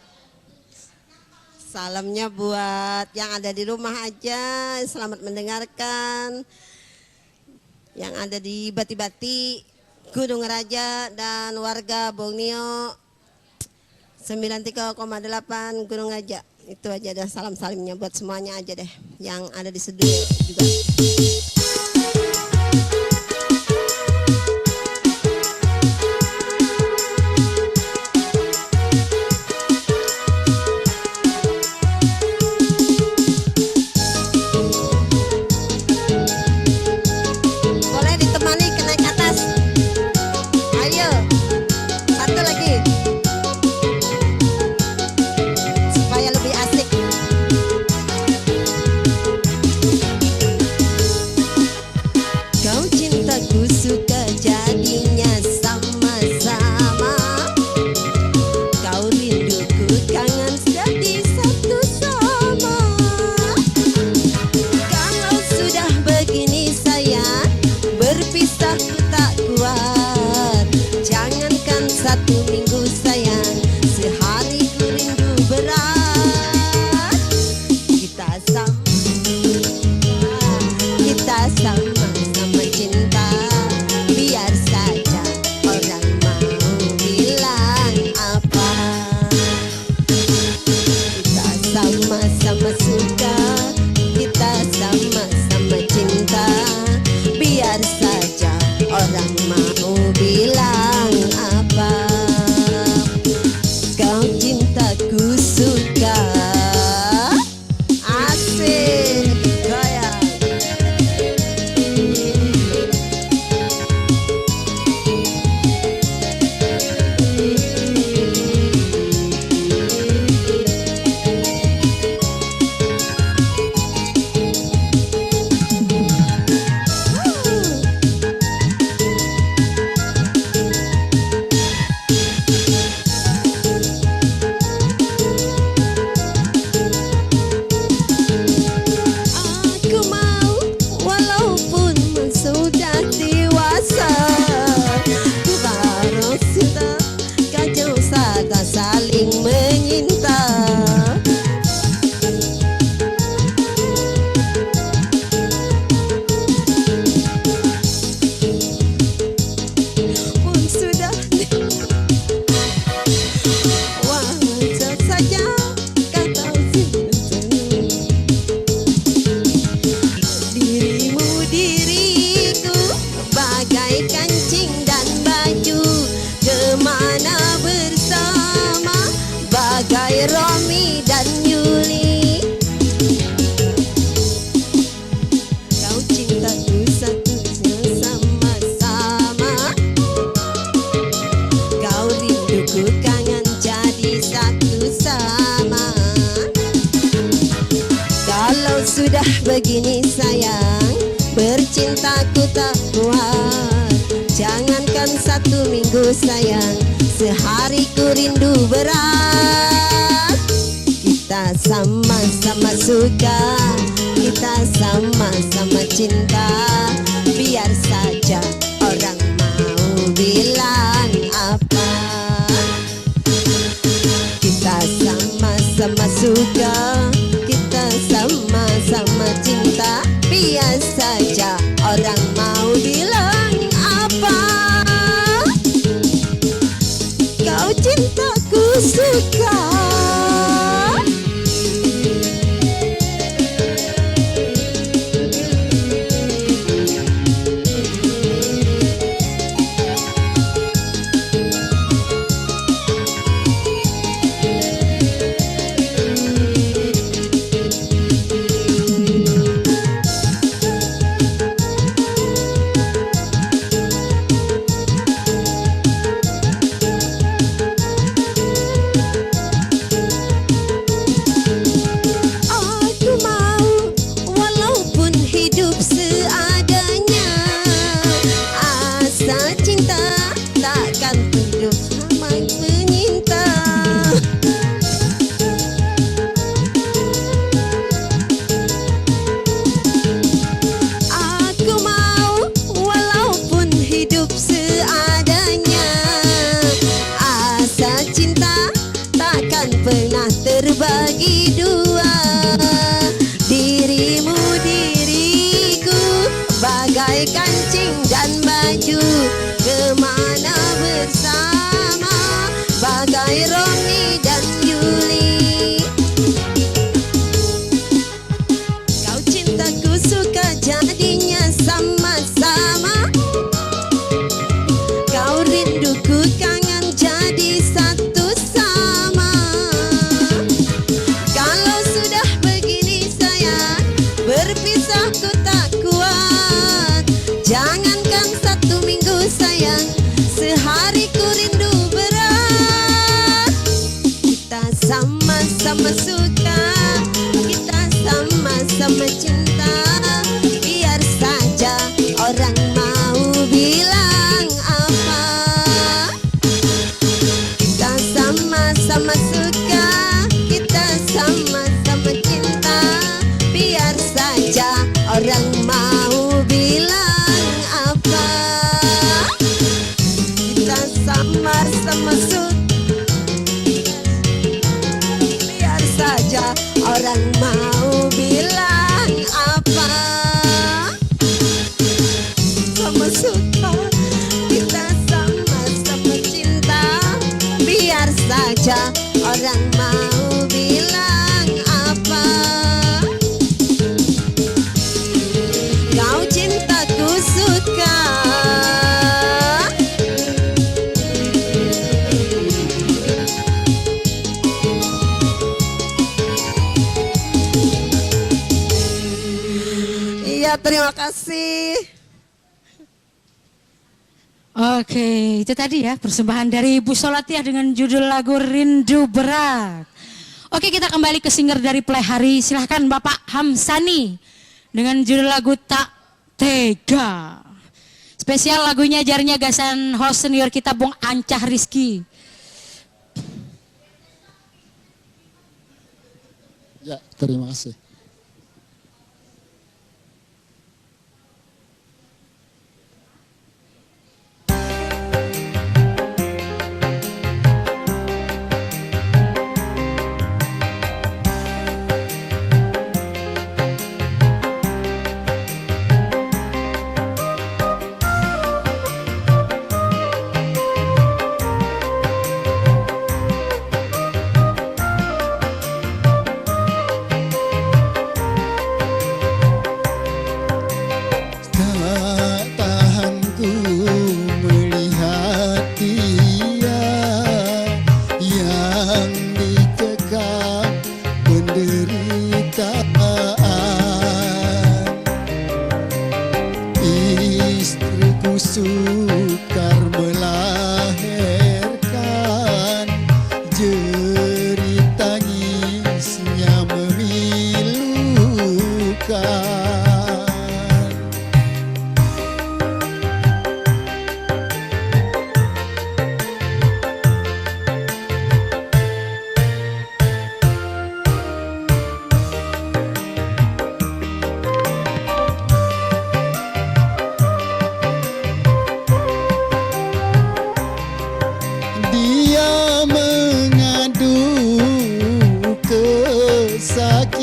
Speaker 10: Salamnya buat yang ada di rumah aja, selamat mendengarkan. Yang ada di Bati-Bati, Gunung Raja dan warga Borneo 93,8 Gunung Raja. Itu aja dah salam-salimnya buat semuanya aja deh yang ada di sedunia juga. Boleh ditemani ke naik atas. Ayo, satu lagi supaya lebih asik. Kau cintaku suka jadinya sama-sama. Kau rinduku kangen jadi satu sama. Kalau sudah begini sayang, berpisah ku tak kuat. Jangankan 1 minggu sayang, sehari ku rindu berat. Kita sama-sama cinta, biar saja orang mau bilang apa. Kita sama-sama suka, kita sama-sama cinta, biar saja orang mau bilang apa. Kau cintaku suka. Asik goyang. Aku mau walaupun sudah dewasa, kita harus cinta, kacau serta saling menyinta. Pun sudah wajar saja kata dirimu diriku bagai kancing dan baju, kemana bersama rinduku kangen jadi satu sama. Kalau sudah begini sayang, bercintaku tak kuat. Jangankan 1 minggu sayang, sehari ku rindu berat. Kita sama-sama suka, kita sama-sama cinta. Biar saja orang mau bilang apa. Kita sama-sama suka, kita sama-sama cinta. Biar saja orang mau bilang apa. Kau cintaku suka. Aku mau walaupun hidup seadanya. Asa cinta takkan hidup sama penyinta. Aku mau walaupun hidup seadanya. Asa cinta takkan pernah terbagi dua. Dirimu diriku bagai kancing dan baju, kemana bersama bagai Romi dan Yuli. Kau cintaku suka jadinya sama-sama. Kau rinduku kangen jadi satu sama. Kalau sudah begini sayang, berpisah ku tak kuat. Jangankan 1 minggu sayang, sehari ku rindu berat. Kita sama-sama suka, kita sama-sama cinta. Biar saja orang mau bilang apa. Kita sama-sama suka, kita sama-sama cinta. Biar saja orang mau bilang apa. Kita sama-sama suka, biar saja orang mau bilang apa. Sama suka, kita sama-sama cinta. Biar saja orang mau bilang apa. Kau cintaku suka. Iya, terima kasih.
Speaker 1: Oke, itu tadi ya persembahan dari Ibu Solatiah dengan judul lagu Rindu Berat. Oke, kita kembali ke singer dari Plehari. Silahkan Bapak Hamsani dengan judul lagu Tak Tega. Spesial lagunya Jarinya Gasan host senior kita Bung Ancah Rizky.
Speaker 2: Ya, terima kasih.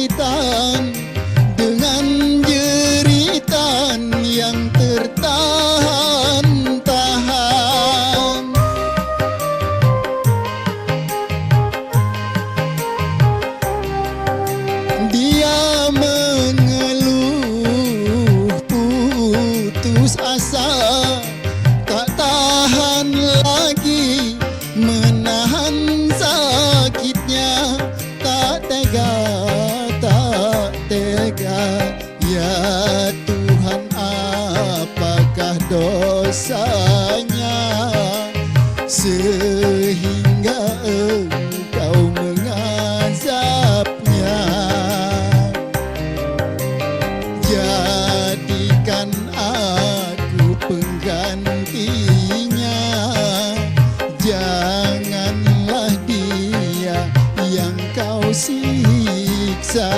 Speaker 2: sakitan dengan jeritan yang tertahan-tahan. Dia mengeluh putus asa, tak tahan lagi menahan sakitnya, tak tega, tak tega. Ya Tuhan, apakah dosanya sehingga Engkau mengazabnya? Jadikan aku penggantinya, janganlah dia yang Kau siksa.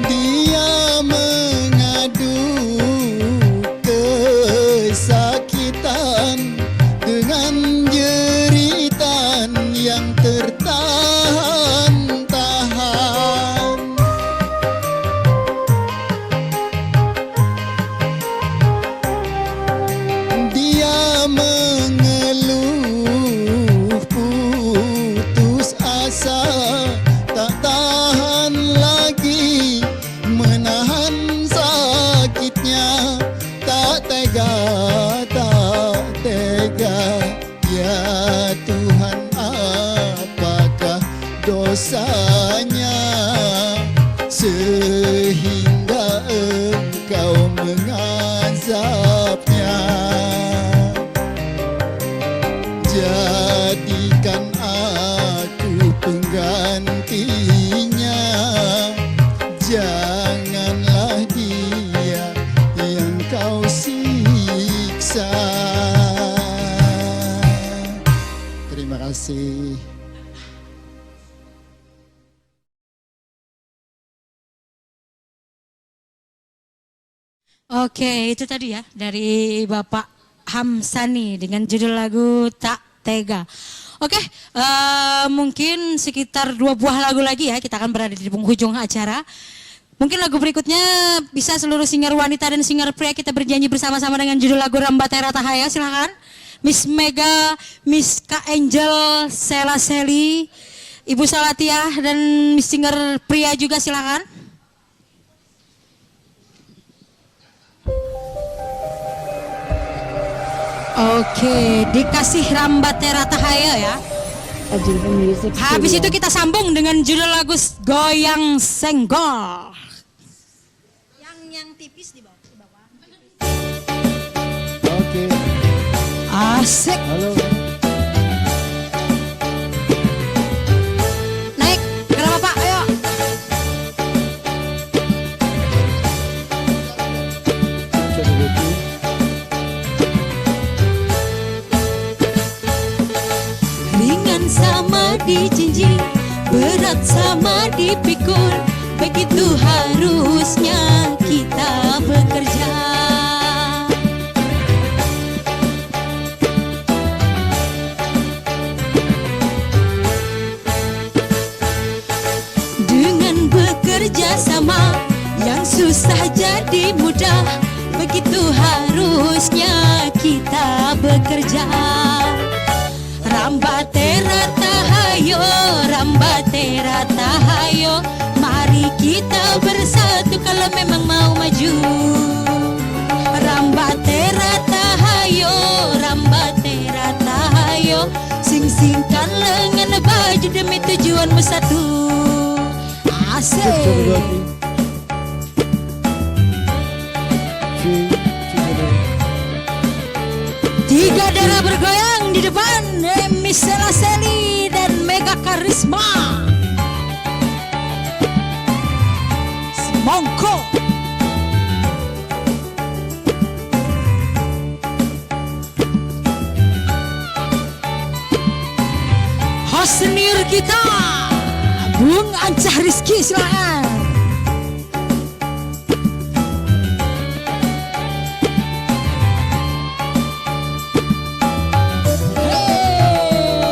Speaker 2: Dia mengadu kesakitan dengan jeritan yang tertahan-tahan. Dia mengeluh putus asa, tak tahan lagi menahan sakitnya, tak tega, tak tega. Ya Tuhan, apakah dosanya sehingga Engkau mengazabnya? Jadikan aku penggantinya, janganlah dia yang Kau siksa. Terima kasih.
Speaker 1: Oke, itu tadi ya dari Bapak Hamsani dengan judul lagu Tak Tega. Oke, mungkin sekitar 2 buah lagu lagi ya, kita akan berada di penghujung acara. Mungkin lagu berikutnya bisa seluruh singer wanita dan singer pria kita berjanji bersama-sama dengan judul lagu Rambatera Tahaya. Silakan Miss Mega, Miss Kak Angel, Sela Seli, Ibu Salatiah dan Miss singer pria juga silakan. Oke, dikasih Rambatera Tahaya ya. Habis itu kita sambung dengan judul lagu Goyang Senggol. Yang tipis di bawah.
Speaker 2: Oke.
Speaker 1: Asik.
Speaker 2: Halo.
Speaker 1: Naik, kenapa Pak? Ayo.
Speaker 3: Ringan sama dijinjing, berat sama dipikul, begitu harusnya kita bekerja. Dengan bekerja sama, yang susah jadi mudah, begitu harusnya kita bekerja. Rambatera Tahayo, Rambatera Tahayo, mari kita bersatu kalau memang mau maju. Rambatera Tahayo, Rambatera Tahayo, sing-singkan lengan baju demi tujuanmu satu. Asik. Tiga darah bergoyang di depan, Miss Sela Seli dan Mega Karisma. Semongko. kita Bung Ancah Rizky, silakan.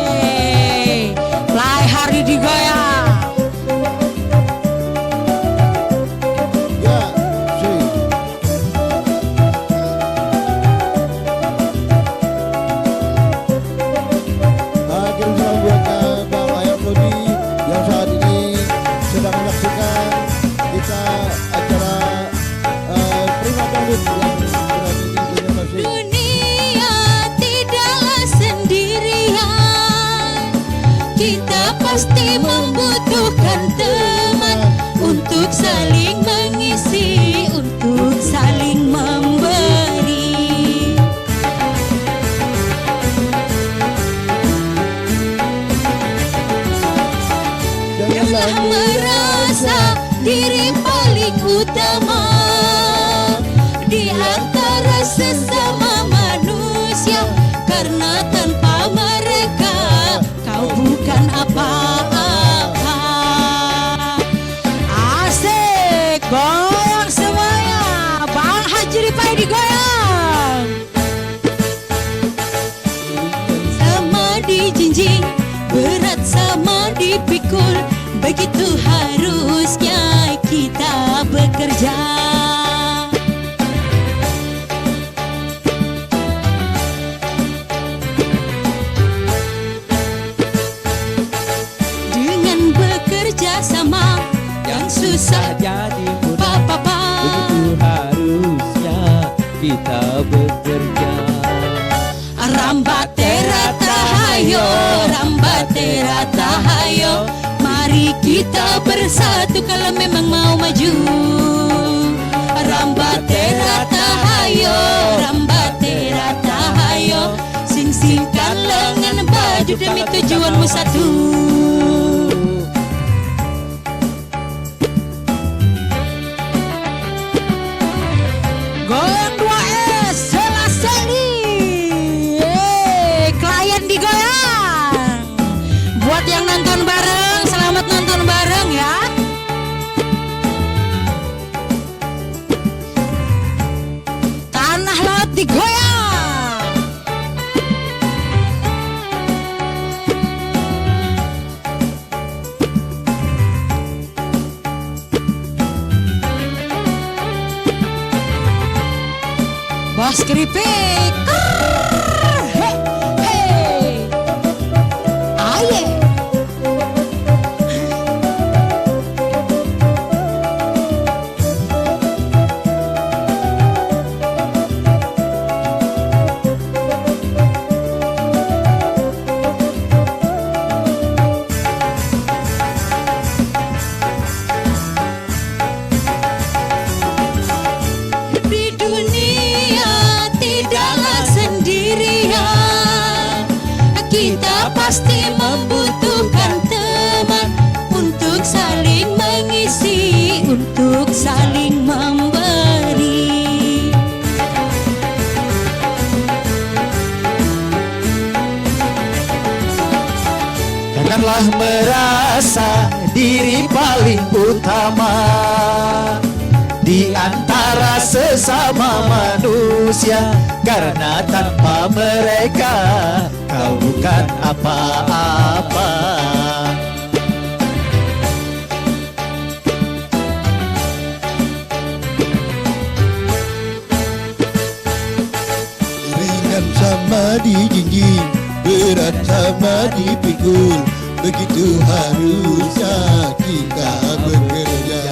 Speaker 3: Hey, Play Hari digoyang.
Speaker 2: Ya, sih. Akhir buat Bang Ayam Lodi yang saat ini sedang menyaksikan kita acara Prima Dangdut yang berada di Indonesia.
Speaker 3: Dunia tidaklah sendirian, kita pasti membutuhkan teman untuk saling mengisi, untuk saling memberi. Janganlah merasa diri paling utama di antara sesama manusia, karena tanpa mereka kau bukan apa-apa. Asik, goyang semuanya. Bang Haji Ripai digoyang. Sama dijinjing, berat sama dipikul, begitu harusnya kita bekerja. Dengan bekerja sama yang susah
Speaker 4: jadi
Speaker 3: papa.
Speaker 4: begitu harusnya kita bekerja.
Speaker 3: Rambatera tahayo, rambatera tahayo, mari kita bersatu kalau memang mau maju. Rambatera tahayo, rambatera tahayo, sing-singkan lengan baju demi tujuanmu satu. Goyang 2S, Selaseli. Klien digoyang. Buat yang nonton bareng, selamat nonton bareng ya. Tanah Laut digoyang. Bos keripik. Hey, hey. Aye. Di dunia tidaklah sendirian, kita pasti membutuhkan teman untuk saling mengisi, untuk saling memberi.
Speaker 4: Janganlah merasa diri paling utama di antara sesama manusia, karena tanpa mereka kau bukan apa-apa.
Speaker 2: Ringan sama dijinjing, berat sama dipikul, begitu harusnya kita bekerja.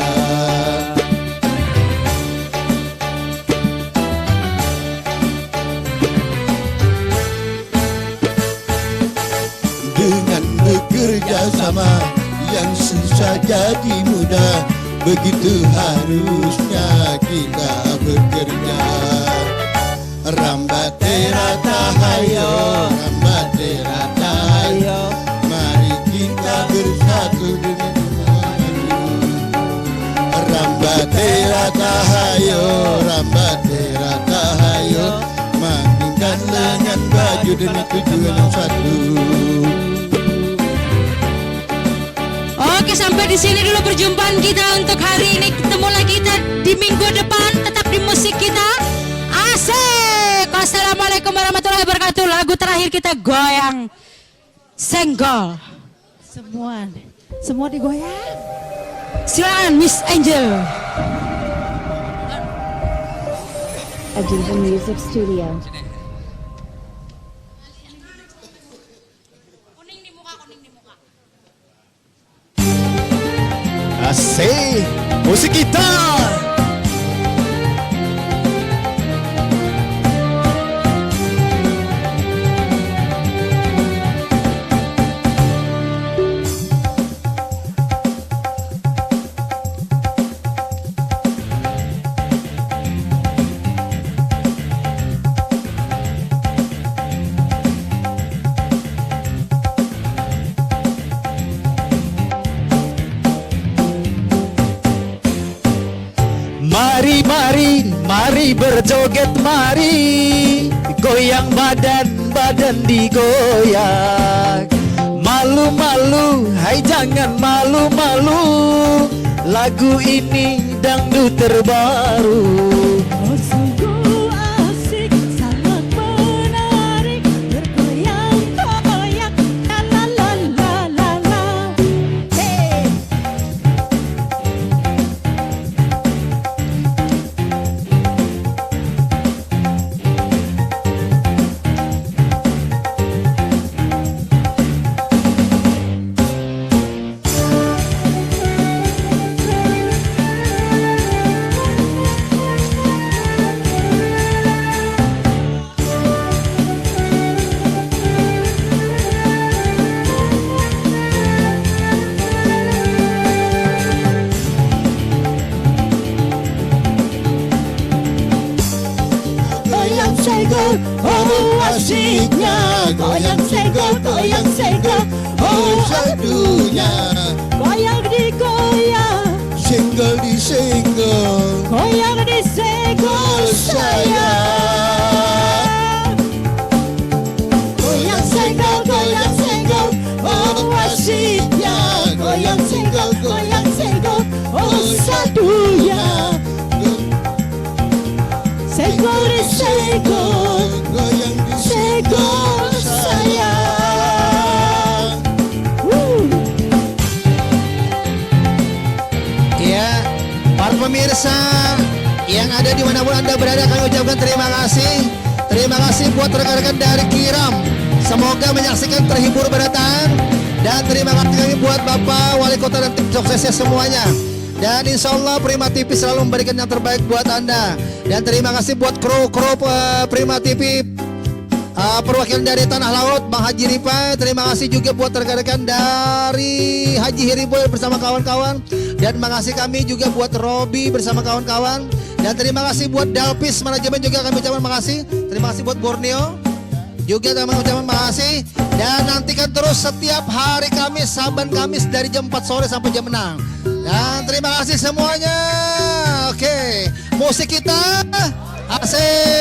Speaker 2: Dengan bekerja sama yang susah jadi mudah, begitu harusnya kita bekerja. Rambatera tahayo, rambatera tahayo, mari kita bersatu dengan Rambatera tahayo, rambatera tahayo, maningkan lengan baju demi tujuan yang satu.
Speaker 1: Sampai di sini dulu perjumpaan kita untuk hari ini. Ketemu lagi kita di minggu depan. Tetap di musik kita. Asik. Wassalamualaikum warahmatullahi wabarakatuh. Lagu terakhir kita goyang senggol.
Speaker 9: Semua digoyang.
Speaker 1: Silakan Miss Angel.
Speaker 9: Ajiza Music Studio.
Speaker 4: Asik, musik kita. Mari berjoget, mari goyang badan digoyang. Malu-malu, hai jangan malu-malu. Lagu ini dangdut terbaru.
Speaker 9: Oh sungguh asik, sangat menarik. Bergoyang-goyang, la la la la la la. Hey. Goyang senggol, oh asiknya. Goyang senggol, oh sadunya. Goyang digoyang,
Speaker 6: Senggol di senggol,
Speaker 9: goyang disenggol sayang. Goyang senggol, oh asiknya. Goyang senggol, oh sadunya. Senggol disenggol,
Speaker 6: goyang di
Speaker 9: senggol sayang.
Speaker 4: Ya, para pemirsa yang ada dimanapun Anda berada, kami ucapkan terima kasih. Terima kasih buat rekan-rekan dari Kiram. Semoga menyaksikan terhibur berdatang. Dan terima kasih kami buat Bapak Wali Kota dan tim suksesnya semuanya. Dan insya Allah Prima TV selalu memberikan yang terbaik buat Anda. Dan terima kasih buat kru Prima TV, perwakilan dari Tanah Laut, Bang Haji Ripa. Terima kasih juga buat rekan-rekan dari Haji Hiribo bersama kawan-kawan. Dan terima kasih kami juga buat Robi bersama kawan-kawan. Dan terima kasih buat Dalpis Manajemen juga kami ucapkan makasih. Terima kasih buat Borneo juga kami ucapkan makasih. Dan nantikan terus setiap hari Kamis, Saban Kamis dari jam 4 sore sampai jam 6. Dan terima kasih semuanya. Oke, musik kita asik.